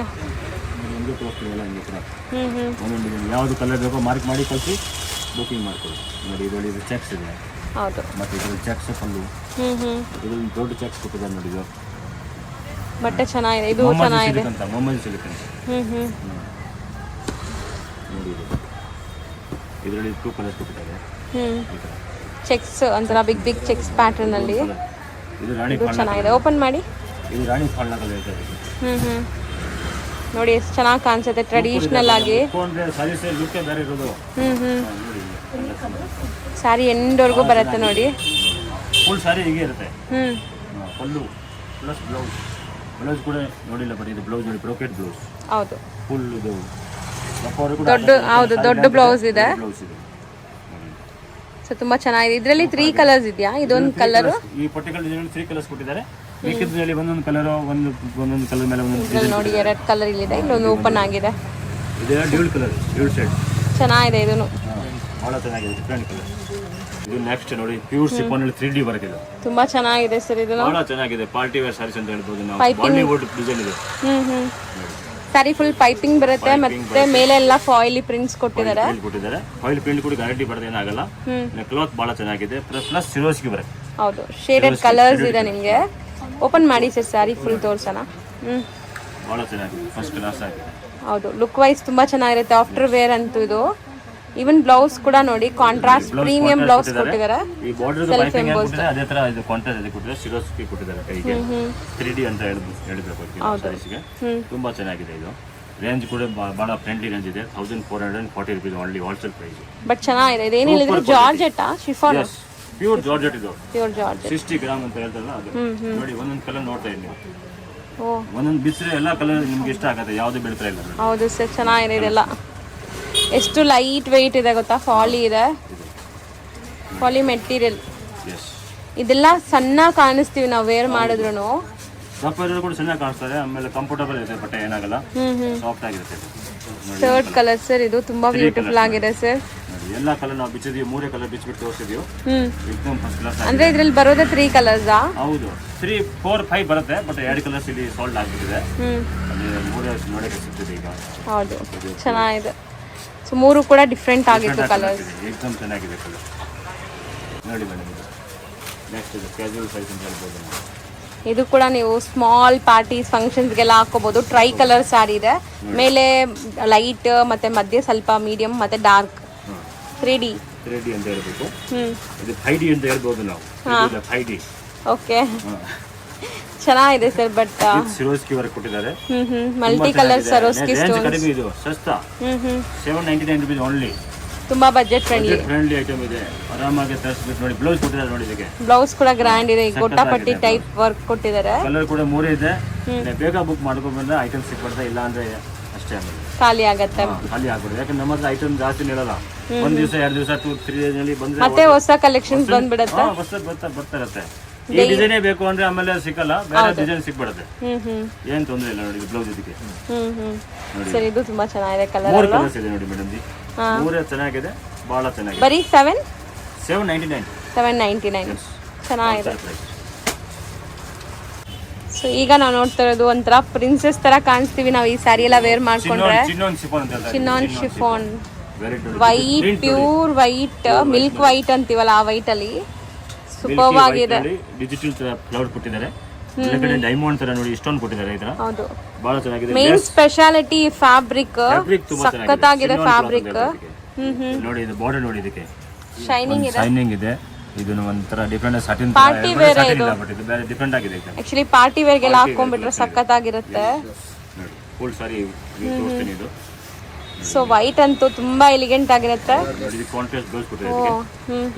ಒಂದು ತೋರಿಸ್ತೀವಲ್ಲ ಹಿಂಗೆ ತರ. ಒಂದೊಂದು ಡಿಸೈನ್ ಯಾವುದು ಕಲರ್ ಬೇಕೋ ಮಾರ್ಕ್ ಮಾಡಿ ಕಳಿಸಿ ಬುಕಿಂಗ್ ಮಾಡ್ಕೊಳ್ಳಿ. ನೋಡಿ ಇದರಲ್ಲಿ ಚೆಕ್ಸ್ ಇದೆ. ಹೌದು, ಮತ್ತೆ ಇದರಲ್ಲಿ ಚೆಕ್ಸ್ ಪಲ್ಲು. ಇದರಲ್ಲಿ ದೊಡ್ಡ ಚೆಕ್ಸ್ ಕೊಟ್ಟಿದ್ದಾರೆ ನೋಡಿ. ಇದು ಬಟ್ಟೆ ಚೆನ್ನಾಗಿದೆ. ಇದು ಚೆನ್ನಾಗಿದೆ ಅಂತ ಮೊಹಮ್ಮದ್ ಸಿಲ್ಕ್ ಅಂತ. ನೋಡಿ ಇದರಲ್ಲಿ 2 ಕಲರ್ಸ್ ಕೊಟ್ಟಿದ್ದಾರೆ. ಚೆಕ್ಸ್ ಒಂಥರ ಬಿಗ್ ಬಿಗ್ ಚೆಕ್ಸ್ ಪ್ಯಾಟರ್ನ್ ಅಲ್ಲಿ. ಇದು ರಾಣಿ ಇದು ಚೆನ್ನಾಗಿದೆ. ಓಪನ್ ಮಾಡಿ. ಇದು ರಾಣಿ ಫಾಲ್ನ ಕಲರ್ ಇದೆ. ನೋಡಿ ಎಷ್ಟು ಚೆನ್ನಾಗಿ ಕಾಣಿಸುತ್ತೆ ಟ್ರೆಡಿಷನಲ್ ಆಗಿ. ಸಾರಿ ಸೇ ಲುಕ್ ಬೇರೆ ಇರೋದು. ಸಾರಿ ಎಂಡ್ವರೆಗೂ ಬರುತ್ತೆ ನೋಡಿ. ಫುಲ್ ಸಾರಿ ಹೀಗೆ ಇರುತ್ತೆ. ಪಲ್ಲು ಪ್ಲಸ್ ಬ್ಲೌಸ್. ಬ್ಲೌಸ್ ಕೂಡ ನೋಡಿಲ್ಲ, ಬರೀ ಇದು ಬ್ಲೌಸ್ ನೋಡಿ, ಬ್ರೋಕೆಟ್ ಬ್ಲೌಸ್. ಹೌದು, ಫುಲ್ ಇದು ದೊಡ್ಡ, ಹೌದು ದೊಡ್ಡ ಬ್ಲೌಸ್ ಇದೆ. ಸೊ ತುಂಬಾ ಚೆನ್ನಾಗಿದೆ. ಇದರಲ್ಲಿ 3 ಕಲರ್ಸ್ ಇದೆಯಾ? ಇದೊಂದು ಕಲರ್, ಈ ಪರ್ಟಿಕ್ಯುಲರ್ ಡಿಸೈನ್ 3 ಕಲರ್ಸ್ ಕೊಟ್ಟಿದ್ದಾರೆ. ಮಿಕ್ಕಿದ್ರಲ್ಲಿ ಒಂದೊಂದು ಕಲರ್, ಒಂದೊಂದು ಕಲರ್ ಮೇಲೆ ಒಂದೊಂದು ಇದ್ರಲ್ಲಿ ನೋಡಿ 2 ಕಲರ್ ಇಲ್ಲಿದೆ, ಇಲ್ಲೊಂದು ಓಪನ್ ಆಗಿದೆ. ಇದು ಡ್ಯೂಲ್ ಕಲರ್, ಡ್ಯೂಲ್ ಶೇಡ್. ಚೆನ್ನಾಗಿದೆ ಇದನ್ನು. ಬಹಳ ಚೆನ್ನಾಗಿದೆ, ಡಿಫರೆಂಟ್ ಕಲರ್. ಇದು ನೆಕ್ಸ್ಟ್ ನೋಡಿ, ಪ್ಯೂರ್ ಶಿಫಾನ್ ಅಲ್ಲಿ 3D ವರ್ಕ್ ಇದೆ. ತುಂಬಾ ಚೆನ್ನಾಗಿದೆ ಸರ್ ಇದು. ಬಹಳ ಚೆನ್ನಾಗಿದೆ. ಪಾರ್ಟಿ ವೇರ್ ಸಾರೀಸ್ ಅಂತ ಹೇಳ್ಬೋದು ನಾವು. ಬಾಲಿವುಡ್ ಡಿಸೈನ್ ಇದೆ. ಸಾರಿ ಫುಲ್ ಪೈಪಿಂಗ್ ಬರುತ್ತೆ, ಮತ್ತೆ ಮೇಲೆ ಎಲ್ಲ ಫಾಯಿಲ್ ಪ್ರಿಂಟ್ಸ್ ಕೊಟ್ಟಿದ್ದಾರೆ. ಫಾಯಿಲ್ ಪ್ರಿಂಟ್ ಕೂಡ ಗ್ಯಾರಂಟಿ ಬರುತ್ತೆ, ಏನಾಗಲ್ಲ. ಕ್ಲಾತ್ ಬಹಳ ಚೆನ್ನಾಗಿದೆ. ಪ್ಲಸ್ ಸಿರೋಸ್ಗೆ ಬರುತ್ತೆ. ಹೌದು, ಶೇಡೆಡ್ ಕಲರ್ಸ್ ಇದೆ ನಿಮಗೆ. ಓಪನ್ ಮಾಡಿ ಸರ್, ಸ್ಯಾರಿ ಫುಲ್ ತೋರ್ಸೋಣ. ಬಹಳ ಚೆನ್ನಾಗಿದೆ, ಫಸ್ಟ್ ಕ್ಲಾಸ್ ಆಗಿದೆ. ಹೌದು, ಲುಕ್ ವೈಸ್ ತುಂಬಾ ಚೆನ್ನಾಗಿರುತ್ತೆ. ಆಫ್ಟರ್ ವೇರ್ ಅಂತೂ ಇದು. ಈವನ್ ಬ್ಲೌಸ್ ಕೂಡ ನೋಡಿ, ಕಾಂಟ್ರಾಸ್ಟ್ ಪ್ರೀಮಿಯಂ ಬ್ಲೌಸ್ ಕೊಟ್ಟಿದ್ದಾರೆ. ಈ ಬಾರ್ಡರ್ ಪೈಪಿಂಗ್ ಕೊಟ್ಟಿದ್ದಾರೆ, ಅದೇ ತರ ಇದು ಕಾಂಟ್ರಾಸ್ಟ್ ಇದೆ ಕೊಟ್ಟಿದ್ದಾರೆ. ಸಿರೋಸ್ಗೆ ಕೊಟ್ಟಿದ್ದಾರೆ ಕೈಗೆ. 3D ಅಂತ ಹೇಳಬೇಕು ಸಾರೀಸ್ಗೆ. ತುಂಬಾ ಚೆನ್ನಾಗಿದೆ ಇದು. ರೇಂಜ್ ಕೂಡ ಬಹಳ ಫ್ರೆಂಡ್ಲಿ ರೇಂಜ್ ಇದೆ. 1440 rupees only, wholesale price. But ಚೆನ್ನಾಗಿದೆ. ಇದೇನಿಲ್ಲ, ಜಾರ್ಜೆಟ್ ಶಿಫಾನ್, ಪ್ಯೂರ್ ಜಾರ್ಜೆಟ್ ಇದು. ಪ್ಯೂರ್ ಜಾರ್ಜೆಟ್ 60 ಗ್ರಾಮ್ ಅಂತ ಹೇಳ್ತಾರಲ್ಲ ಅದು. ನೋಡಿ ಒಂದೊಂದು ಕಲರ್ ನೋಡ್ತಾ ಇದ್ದೀನಿ. ಒಂದೊಂದು ಬಿಸಿರೆ ಎಲ್ಲ ಕಲರ್ ನಿಮ್ಗೆ ಇಷ್ಟ ಆಗುತ್ತೆ, ಯಾವ್ದು ಬೀಳ್ತಾ ಇಲ್ಲ. ಹೌದು ಸರ್, ಚೆನ್ನಾಗಿದೆ ಇದೆಲ್ಲ. ಎಷ್ಟು ಲೈಟ್ ವೆಯ್ಟ್ ಇದೆ ಗೊತ್ತಾ. ಫಾಲಿ ಇದೆ, ಫಾಲಿ ಮೆಟೀರಿಯಲ್. ಇದೆಲ್ಲ ಸಣ್ಣ ಕಾಣಿಸ್ತೀವಿ ನಾವು ವೇರ್ ಮಾಡಿದ್ರು. ದಪ್ಪ ಇರೋದು ಕೂಡ ಚೆನ್ನಾಗಿ ಕಾಣಿಸ್ತಾರೆ. ಆಮೇಲೆ ಕಂಫರ್ಟಬಲ್ ಇದೆ, ಬಟ್ಟೆ ಏನಾಗಲ್ಲ, ಸಾಫ್ಟ್ ಆಗಿರುತ್ತೆ. ಥರ್ಡ್ ಕಲರ್ ಸರ್, ಇದು ತುಂಬಾ ಬ್ಯೂಟಿಫುಲ್ ಆಗಿದೆ ಸರ್. ನೋಡಿ ಎಲ್ಲ ಕಲರ್ ನಾವು ಬಿಚ್ಚಿದೀವಿ, 3 ಕಲರ್ ಬಿಚ್ಚಿಬಿಟ್ಟು ತೋರಿಸಿದೀವಿ. ಏಕದಮ್ ಫಸ್ಟ್ ಕ್ಲಾಸ್. ಅಂದ್ರೆ ಇದ್ರಲ್ಲಿ ಬರೋದೇ 3 ಕಲರ್ಸಾ? ಹೌದು, 3, 4, 5 ಬರುತ್ತೆ. ಬಟ್ 2 ಕಲರ್ಸ್ ಇಲ್ಲಿ ಸಾಲ್ಡ್ ಆಗ್ಬಿಟ್ಟಿದೆ. ಅದು 3 ನೋಡಕ್ಕೆ ಸಿಗ್ತದೆ ಈಗ. ಹೌದು, ಚೆನ್ನಾಗಿದೆ. ಸೊ 3 ಕೂಡ ಡಿಫ್ರೆಂಟ್ ಆಗಿತ್ತು ಕಲರ್ಸ್. ಏಕದಮ್ ಚೆನ್ನಾಗಿದೆ ಕಲರ್. ನೋಡಿ ಮೇಡಮ್, ಇದು ನೆಕ್ಸ್ಟ್ ಇದು ಕ್ಯಾಜುವಲ್ ಸೈಜ್ ಅಂತ ಹೇಳ್ಬೋದು ನಾವು. ಇದು ಕೂಡ ನೀವು ಸ್ಮಾಲ್ ಪಾರ್ಟೀಸ್ ಫಂಕ್ಷನ್ಸ್ಗೆಲ್ಲ ಹಾಕೋಬಹುದು. ಟ್ರೈ ಕಲರ್ ಸ್ಯಾರಿ ಇದೆ, ಮೇಲೆ ಲೈಟ್ ಮತ್ತೆ ಮಧ್ಯೆ ಸ್ವಲ್ಪ ಮೀಡಿಯಂ ಮತ್ತೆ ಡಾರ್ಕ್. 3D ಅಂತ ಹೇಳ್ಬೇಕು. ಇದು 5D ಅಂತ ಹೇಳ್ಬೋದು ನಾವು. ಇದು 5D. ಓಕೆ, ಚೆನ್ನಾಗಿದೆ ಸರ್. ಬಟ್ ಸಿರೋಸ್ಕಿ ವರ್ಕ್ ಕೊಟ್ಟಿದ್ದಾರೆ. Multi colour ಸರೋಸ್ಕಿ stones. ಕಡಿಮೆ ಇದು ಸಸ್ತಾ. 799 rupees ಓನ್ಲಿ. ತುಂಬಾ ಬಜೆಟ್ ಫ್ರೆಂಡ್ಲಿ ಐಟಮ್ ಇದೆ. ಆರಾಮಾಗಿ ತರಿಸ್ಬಿಟ್ಟು ನೋಡಿ. ಬ್ಲೌಸ್ ಕೊಟ್ಟಿದ್ದಾರೆ ನೋಡಿ, ಇದಕ್ಕೆ ಬ್ಲೌಸ್ ಕೂಡ ಗ್ರ್ಯಾಂಡ್ ಇದೆ. ಗೊಟ್ಟಪಟ್ಟಿ ಟೈಪ್ ವರ್ಕ್ ಕೊಟ್ಟಿದ್ದಾರೆ. ಕಲರ್ ಕೂಡ 3 ಇದೆ. ಬೇಗ ಬುಕ್ ಮಾಡ್ಕೊಂಡು ಬಂದ್ರೆ ಐಟಮ್ ಸಿಕ್ಬಿಡ್ತಾ, ಇಲ್ಲ ಅಂದ್ರೆ ಅಷ್ಟೇ ಆಮೇಲೆ ಖಾಲಿ ಆಗತ್ತೆ. ಖಾಲಿ ಆಗ್ಬಿಡುತ್ತೆ. ಯಾಕಂದ್ರೆ ನಮ್ಮ ಹತ್ರ ಐಟಮ್ ಜಾಸ್ತಿ ನಿಲ್ಲಲ್ಲ. 1 ದಿವಸ 2 ದಿವಸ 2-3 ಡೇಸ್ ನಲ್ಲಿ ಬಂದ್ರೆ ಮತ್ತೆ ಹೊಸ ಕಲೆಕ್ಷನ್ಸ್ ಬಂದ್ಬಿಡುತ್ತೆ. ಬರ್ತಾ ಇರುತ್ತೆ. ಈ ಡಿಸೈನೇ ಬೇಕು ಅಂದ್ರೆ ಆಮೇಲೆ ಸಿಕ್ಕಲ್ಲ, ಬೇರೆ ಡಿಸೈನ್ ಸಿಕ್ಬಿಡುತ್ತೆ. ಏನ್ ತೊಂದ್ರೆ ಇಲ್ಲ ನೋಡಿ. ಬ್ಲೌಸ್ ಇದಕ್ಕೆ ಸರ್, ಇದು ತುಂಬಾ ಚೆನ್ನಾಗಿದೆ ಕಲರ್. 3 ಕಲರ್ಸ್ ಇದೆ ನೋಡಿ ಮೇಡಮ್. 3 ಚೆನ್ನಾಗಿದೆ, ಬಹಳ ಚೆನ್ನಾಗಿದೆ. ಬರೀ 799 ಚೆನ್ನಾಗಿದೆ. ಸೊ ಈಗ ನಾವು ನೋಡ್ತಾ ಇರೋದು ಒಂಥರ ಪ್ರಿನ್ಸೆಸ್ ತರ ಕಾಣಿಸ್ತೀವಿ ನಾವು ಈ ಸ್ಯಾರಿ ಎಲ್ಲ ವೇರ್ ಮಾಡ್ಕೊಂಡ್ರೆ. Chinon chiffon, white, pure white, milk white ಅಂತೀವಲ್ಲ ಆ ವೈಟ್ ಅಲ್ಲಿ ಸೂಪರ್ ಆಗಿದೆ. ಡಿಜಿಟಲ್ ಫ್ಲವರ್ ಕೊಟ್ಟಿದ್ದಾರೆ. ಕಡೆ ಡೈಮಂಡ್ ತರ ನೋಡಿ ಸ್ಟೋನ್ ಕೊಟ್ಟಿದ್ದಾರೆ. ಇದರ ಹೌದು, ಬಹಳ ಚೆನ್ನಾಗಿದೆ. ಮೇನ್ ಸ್ಪೆಷಾಲಿಟಿ ಫ್ಯಾಬ್ರಿಕ್ ಸಖತ್ತಾಗಿದೆ. ಫ್ಯಾಬ್ರಿಕ್ ನೋಡಿ, ಇದು ಬಾರ್ಡರ್ ನೋಡಿ, ಇದಕ್ಕೆ ಶೈನಿಂಗ್ ಇದೆ. ಇದನ್ನು ಒಂಥರ ಡಿಫರೆಂಟ್ ಸಾಟಿನ್ ಪಾರ್ಟಿ ವೇರ್ ಇದು. ಇದು ಬೇರೆ ಡಿಫರೆಂಟ್ ಆಗಿದೆ. ಆಕ್ಚುಲಿ ಪಾರ್ಟಿ ವೇರ್ ಗೆಲ್ಲ ಹಾಕೊಂಡ್ಬಿಟ್ರೆ ಸಖತ್ತಾಗಿರುತ್ತೆ. ನೋಡಿ, ಫುಲ್ ಸಾರಿ ತೋರಿಸ್ತೀನಿ ಇದು. ಸೊ ವೈಟ್ ಅಂತೂ ತುಂಬಾ ಎಲಿಗೆಂಟ್ ಆಗಿರುತ್ತೆ. ನೋಡಿ, ಇದು ಕಾಂಟ್ರಾಸ್ಟ್ ಬ್ಲೌಸ್ ಕೊಟ್ಟಿದ್ದಾರೆ.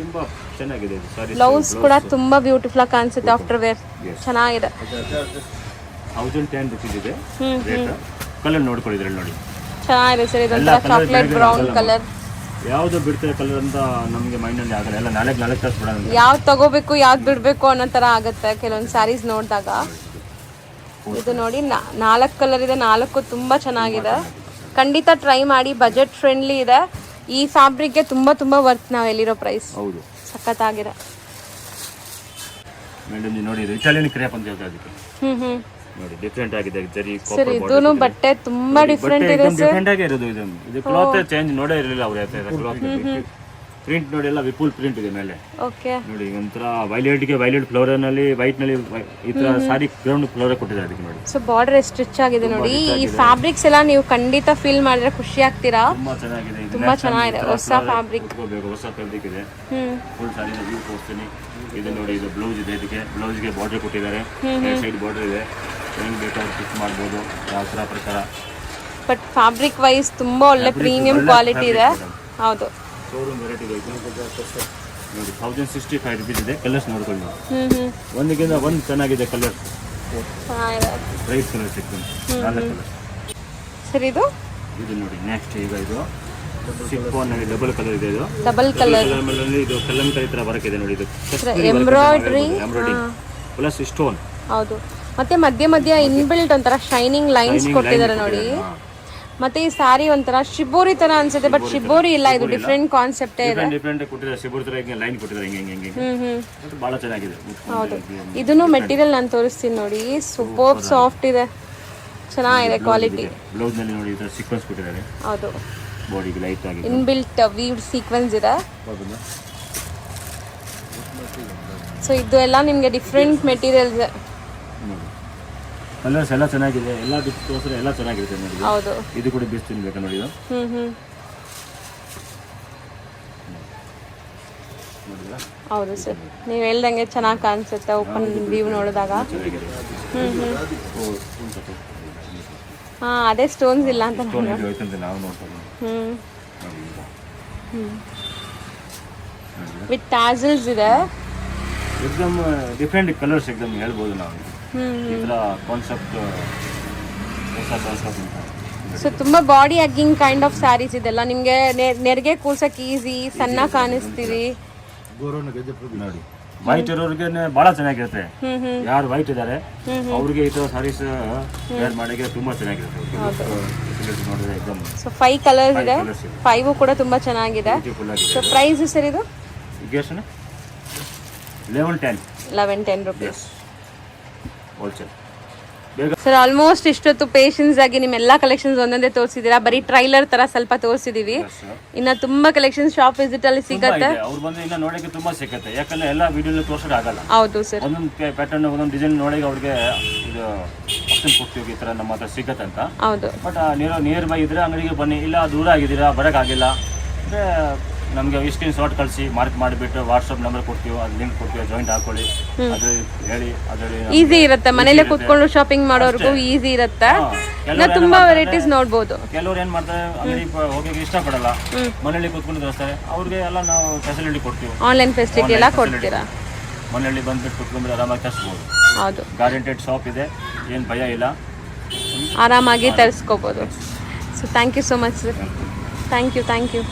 ತುಂಬಾ ಚೆನ್ನಾಗಿದೆ ಇದು ಸಾರಿ. ಬ್ಲೌಸ್ ಕೂಡ ತುಂಬಾ ಬ್ಯೂಟಿಫುಲ್ ಆಗಿ ಕಾಣಿಸುತ್ತೆ ಆಫ್ಟರ್ ವೇರ್. ಚೆನ್ನಾಗಿದೆ. 1010 rupees ಇದೆ ರೇಟ್. ಕಲರ್ ನೋಡ್ಕೊಳ್ಳಿ ನೋಡಿ, ಚೆನ್ನಾಗಿದೆ ಸರ್. ಇದೊಂಥರ ಚಾಕ್ಲೇಟ್ ಬ್ರೌನ್ ಕಲರ್. ಯಾವ್ದು ಬಿಡ್ತಾರೆ ಕಲರ್ ಅಂತ ನಮಗೆ ಮೈಂಡ್ ಅಲ್ಲಿ ಆಗಲ್ಲ. ಎಲ್ಲ 4 ತರ್ಸ್ ಬಿಡೋಣ. ಯಾವ್ದು ತಗೋಬೇಕು ಯಾವ್ದು ಬಿಡ್ಬೇಕು ಅನ್ನೋ ತರ ಆಗುತ್ತೆ ಕೆಲವೊಂದು ಸ್ಯಾರೀಸ್ ನೋಡಿದಾಗ. ಇದು ನೋಡಿ 4 ಕಲರ್ ಇದೆ. 4 ತುಂಬಾ ಚೆನ್ನಾಗಿದೆ. ಖಂಡಿತ ಟ್ರೈ ಮಾಡಿ. ಬಜೆಟ್ ಫ್ರೆಂಡ್ಲಿ ಇದೆ. ಈ ಫ್ಯಾಬ್ರಿಕ್ಗೆ ತುಂಬಾ ವರ್ತ್ ನಾವು ಎಲ್ಲಿರೋ ಪ್ರೈಸ್. ಹೌದು, ಸಖತ್ತಾಗಿದೆ ಮೇಡಮ್. ನೀವು ನೋಡಿ, ಇದು ಇಟಾಲಿಯನ್ ಕ್ರೇಪ್ ಅಂತ ಹೇಳ್ತಾ ಇದಕ್ಕೆ. ನೋಡಿ, ಡಿಫರೆಂಟ್ ಆಗಿದೆ. ಜರಿ ಸರ್, ಇದೂನು ಬಟ್ಟೆ ತುಂಬಾ ಡಿಫರೆಂಟ್ ಇದೆ ಸರ್. ಡಿಫರೆಂಟ್ ಆಗಿ ಇರೋದು ಇದು ಕ್ಲಾತ್ ಚೇಂಜ್ ನೋಡೇ ಇರಲಿಲ್ಲ ಅವ್ರ ಕ್ಲಾತ್. ಪ್ರಿಂಟ್ ನೋಡಿ, ಎಲ್ಲ ವಿಪುಲ್ ಪ್ರಿಂಟ್ ಇದೆ ಮೇಲೆ. ಓಕೆ, ನೋಡಿ ಒಂಥರ ವೈಲೆಟ್ ಫ್ಲವರ್ ನಲ್ಲಿ ವೈಟ್ ನಲ್ಲಿ ಈ ತರ ಸಾರಿ ಗ್ರೌಂಡ್ ಫ್ಲವರ್ ಕೊಟ್ಟಿದ್ದಾರೆ ಅದಕ್ಕೆ ನೋಡಿ. ಸೊ ಬಾರ್ಡರ್ ಎಷ್ಟು ರಿಚ್ ಆಗಿದೆ ನೋಡಿ. ಈ ಫ್ಯಾಬ್ರಿಕ್ಸ್ ಎಲ್ಲ ನೀವು ಖಂಡಿತ ಫೀಲ್ ಮಾಡಿದ್ರೆ ಖುಷಿ ಆಗ್ತೀರಾ. ತುಂಬಾ ಚೆನ್ನಾಗಿದೆ. ತುಂಬಾ ಚೆನ್ನಾಗಿದೆ. ಹೊಸ ಫ್ಯಾಬ್ರಿಕ್ ಇದೆ. ಫುಲ್ ಸಾರಿ ವ್ಯೂ ತೋರಿಸ್ತೀನಿ. ಇದು ನೋಡಿ, ಇದು ಬ್ಲೌಸ್ ಇದೆ. ಇದಕ್ಕೆ ಬ್ಲೌಸ್ಗೆ ಬಾರ್ಡರ್ ಕೊಟ್ಟಿದ್ದಾರೆ. ಸೈಡ್ ಬಾರ್ಡರ್ ಇದೆ. ಹೆಂಗ್ ಬೇಕಾದ್ರೂ ಸ್ಟಿಚ್ ಮಾಡ್ಬೋದು ಯಾವ ತರ ಪ್ರಕಾರ. ಬಟ್ ಫ್ಯಾಬ್ರಿಕ್ ವೈಸ್ ತುಂಬಾ ಒಳ್ಳೆ ಪ್ರೀಮಿಯಂ ಕ್ವಾಲಿಟಿ ಇದೆ. ಹೌದು, ಶೋರೂಮ್ ವೆರೈಟಿ ಇದೆ ನೋಡಿ. 1065 rupees ಇದೆ. ಕಲರ್ಸ್ ನೋಡ್ಕೊಳ್ಳಿ. ಒಂದಕ್ಕಿಂತ ಒಂದು ಚೆನ್ನಾಗಿದೆ ಕಲರ್. ಬ್ರೈಟ್ ಕಲರ್ ಸಿಗ್ತದೆ. 4 ಕಲರ್. ಸರ್, ಇದು ನೋಡಿ ನೆಕ್ಸ್ಟ್. ಈಗ ಇದು ಶಿಫಾನ್ ನಲ್ಲಿ ಡಬಲ್ ಕಲರ್ ಇದೆ. ಇದು ಡಬಲ್ ಕಲರ್ ಮೇಲೆ ಇದು ಕಲಂಕಾರಿ ತರ ವರ್ಕ್ ಇದೆ ನೋಡಿ. ಇದು ಎಂಬ್ರಾಯ್ಡ್ರಿ ಪ್ಲಸ್ ಸ್ಟೋನ್. ಹೌದು, ಮತ್ತೆ ಮಧ್ಯ ಇನ್ಬಿಲ್ಟ್ ಒಂಥರ ಶೈನಿಂಗ್ ಲೈನ್ಸ್ ಕೊಟ್ಟಿದ್ದಾರೆ ನೋಡಿ. ಮತ್ತೆ ಈ ಸ್ಯಾರಿ ಒಂಥರ ಶಿಬೋರಿ ತರ ಅನ್ಸುತ್ತೆ, ಬಟ್ ಶಿಬೋರಿ ಇಲ್ಲ. ಇದು ಡಿಫರೆಂಟ್ ಕಾನ್ಸೆಪ್ಟ್ ಇದೆ. ಡಿಫರೆಂಟ್ ಕೊಟ್ಟಿದ್ದಾರೆ. ಶಿಬೋರಿ ತರ ಹಿಂಗೆ ಲೈನ್ ಕೊಟ್ಟಿದ್ದಾರೆ. ಹಿಂಗೆ ಬಹಳ ಚೆನ್ನಾಗಿದೆ. ಹೌದು, ಇದನ್ನು ಮೆಟೀರಿಯಲ್ ನಾನು ತೋರಿಸ್ತೀನಿ ನೋಡಿ. ಸೂಪರ್ ಸಾಫ್ಟ್ ಇದೆ, ಚೆನ್ನಾಗಿದೆ ಕ್ವಾಲಿಟಿ. ಬ್ಲೌಸ್ ನಲ್ಲಿ ನೋಡಿ, ಇದರ ಸೀಕ್ವೆನ್ಸ್ ಕೊಟ್ಟಿದ್ದಾರೆ. ಹೌದು, ಬಾಡಿಗೆ ಲೈಟ್ ಆಗಿದೆ. ಇನ್ಬಿಲ್ಟ್ ವೀವ್ಡ್ ಸೀಕ್ವೆನ್ಸ್ ಇದೆ. ಸೊ ಇದು ಎಲ್ಲ ನಿಮಗೆ ಡಿಫರೆಂಟ್ ಮೆಟೀರಿಯಲ್ಸ್. ಕಲರ್ಸ್ ಎಲ್ಲ ಚೆನ್ನಾಗಿದೆ. ಎಲ್ಲ ಬಿಚ್ಚೋಸ್ಕರ ಎಲ್ಲ ಚೆನ್ನಾಗಿರುತ್ತೆ ನೋಡಿ. ಹೌದು, ಇದು ಕೂಡ ಬಿಸ್ತೀನಿ ಬೇಕಾ ನೋಡಿ. ಇದು ಹೌದು ಸರ್, ನೀವು ಹೇಳ್ದಂಗೆ ಚೆನ್ನಾಗಿ ಕಾಣಿಸುತ್ತೆ ಓಪನ್ ವ್ಯೂ ನೋಡಿದಾಗ. ಅದೇ ಸ್ಟೋನ್ಸ್ ಇಲ್ಲ ಅಂತ ನಾವು ನೋಡ್ತೀವಿ. ವಿತ್ ಟ್ಯಾಸಲ್ಸ್ ಇದೆ. एकदम ಡಿಫರೆಂಟ್ ಕಲರ್ಸ್ एकदम ಹೇಳ್ಬೋದು ನಾವು. ಇದರ ಕಾನ್ಸೆಪ್ಟ್ ಹೊಸ ಕಾನ್ಸೆಪ್ಟ್ ಅಂತ. ಸೊ ತುಂಬಾ ಬಾಡಿ ಹಗ್ಗಿಂಗ್ ಕೈಂಡ್ ಆಫ್ ಸ್ಯಾರೀಸ್ ಇದೆಲ್ಲ. ನಿಮಗೆ ನೆರಿಗೆ ಕೂರ್ಸಕ್ಕೆ ಈಸಿ, ಸಣ್ಣ ಕಾಣಿಸ್ತೀವಿ. ನೋಡಿ ವೈಟ್ ಇರೋರಿಗೆ ಬಹಳ ಚೆನ್ನಾಗಿರುತ್ತೆ. ಯಾರು ವೈಟ್ ಇದ್ದಾರೆ ಅವ್ರಿಗೆ ಈ ತರ ಸಾರೀಸ್ ವೇರ್ ಮಾಡಿದ್ರೆ ತುಂಬಾ ಚೆನ್ನಾಗಿರುತ್ತೆ. ನೋಡಿದ್ರೆ ಎಕ್ದಮ್ ಸೊ 5 ಕಲರ್ಸ್ ಇದೆ, 5 ಕೂಡ ತುಂಬಾ ಚೆನ್ನಾಗಿದೆ. ಬ್ಯೂಟಿಫುಲ್ ಆಗಿದೆ. ಸೊ ಪ್ರೈಸ್ ಸರ್ ಇದು ಈಗ ಎಷ್ಟು? 1110 rupees. ಹೋಲ್ಸೇಲ್. ಸರ್ ಆಲ್ಮೋಸ್ಟ್ ಇಷ್ಟೊತ್ತು ಪೇಷನ್ಸ್ ಆಗಿ ನಿಮ್ಮೆಲ್ಲ ಕಲೆಕ್ಷನ್ಸ್ ಒಂದೊಂದೇ ತೋರಿಸಿದೀರಾ. ಬರೀ ಟ್ರೈಲರ್ ತರ ಸ್ವಲ್ಪ ತೋರಿಸಿದೀವಿ. ಇನ್ನ ತುಂಬಾ ಕಲೆಕ್ಷನ್ ಶಾಪ್ ವಿಸಿಟ್ ಅಲ್ಲಿ ಸಿಗತ್ತೆ. ಅವ್ರು ಬಂದು ಇನ್ನ ನೋಡಕ್ಕೆ ತುಂಬಾ ಸಿಗುತ್ತೆ, ಯಾಕಂದ್ರೆ ಎಲ್ಲ ವಿಡಿಯೋ ತೋರ್ಸೋಕೆ ಆಗಲ್ಲ. ಹೌದು ಸರ್. ಒಂದೊಂದು ಪ್ಯಾಟರ್ನ್ ಒಂದೊಂದು ಡಿಸೈನ್ ನೋಡಿ ಅವ್ರಿಗೆ ಇದು ಆಪ್ಷನ್ ಕೊಡ್ತೀವಿ ಈ ತರ ನಮ್ಮ ಹತ್ರ ಸಿಗತ್ತೆ ಅಂತ. ಹೌದು. ಬಟ್ ನಿಯರ್ ಬೈ ಇದ್ರೆ ಅಂಗಡಿಗೆ ಬನ್ನಿ, ಇಲ್ಲ ದೂರ ಆಗಿದ್ದೀರಾ ಬರೋಕ್ಕಾಗಿಲ್ಲ ಅಂದರೆ ನಮಗೆ ಸ್ಕ್ರೀನ್ ಶಾಟ್ ಕಳಿಸಿ ಮಾರ್ಕ್ ಮಾಡಿಬಿಟ್ಟು ವಾಟ್ಸಪ್ ನಂಬರ್ ಕೊಡ್ತೀವಿ, ಅದು ಲಿಂಕ್ ಕೊಡ್ತೀವಿ, ಜಾಯಿಂಟ್ ಹಾಕೊಳ್ಳಿ, ಅದು ಹೇಳಿ ಅದರಲ್ಲಿ ಈಸಿ ಇರುತ್ತೆ. ಮನೇಲೆ ಕೂತ್ಕೊಂಡು ಶಾಪಿಂಗ್ ಮಾಡೋರ್ಗೂ ಈಸಿ ಇರುತ್ತೆ. ಇನ್ನ ತುಂಬಾ ವೆರೈಟೀಸ್ ನೋಡ್ಬೋದು. ಕೆಲವ್ರು ಏನ್ ಮಾಡ್ತಾರೆ, ಅಂಗಡಿ ಹೋಗೋಕೆ ಇಷ್ಟಪಡಲ್ಲ, ಮನೇಲಿ ಕೂತ್ಕೊಂಡು ತೋರಿಸ್ತಾರೆ, ಅವ್ರಿಗೆ ಎಲ್ಲ ನಾವು ಫೆಸಿಲಿಟಿ ಕೊಡ್ತೀವಿ. ಆನ್ಲೈನ್ ಫೆಸಿಲಿಟಿ ಎಲ್ಲ ಕೊಡ್ತೀರಾ? ಮನೆಯಲ್ಲಿ ಬಂದ್ಬಿಟ್ಟು ಕೂತ್ಕೊಂಡು ಆರಾಮಾಗಿ ತರಿಸ್ಬೋದು. ಹೌದು, ಗ್ಯಾರಂಟೆಡ್ ಶಾಪ್ ಇದೆ, ಏನು ಭಯ ಇಲ್ಲ, ಆರಾಮಾಗಿ ತರಿಸ್ಕೋಬೋದು. So thank you so much sir. Thank you.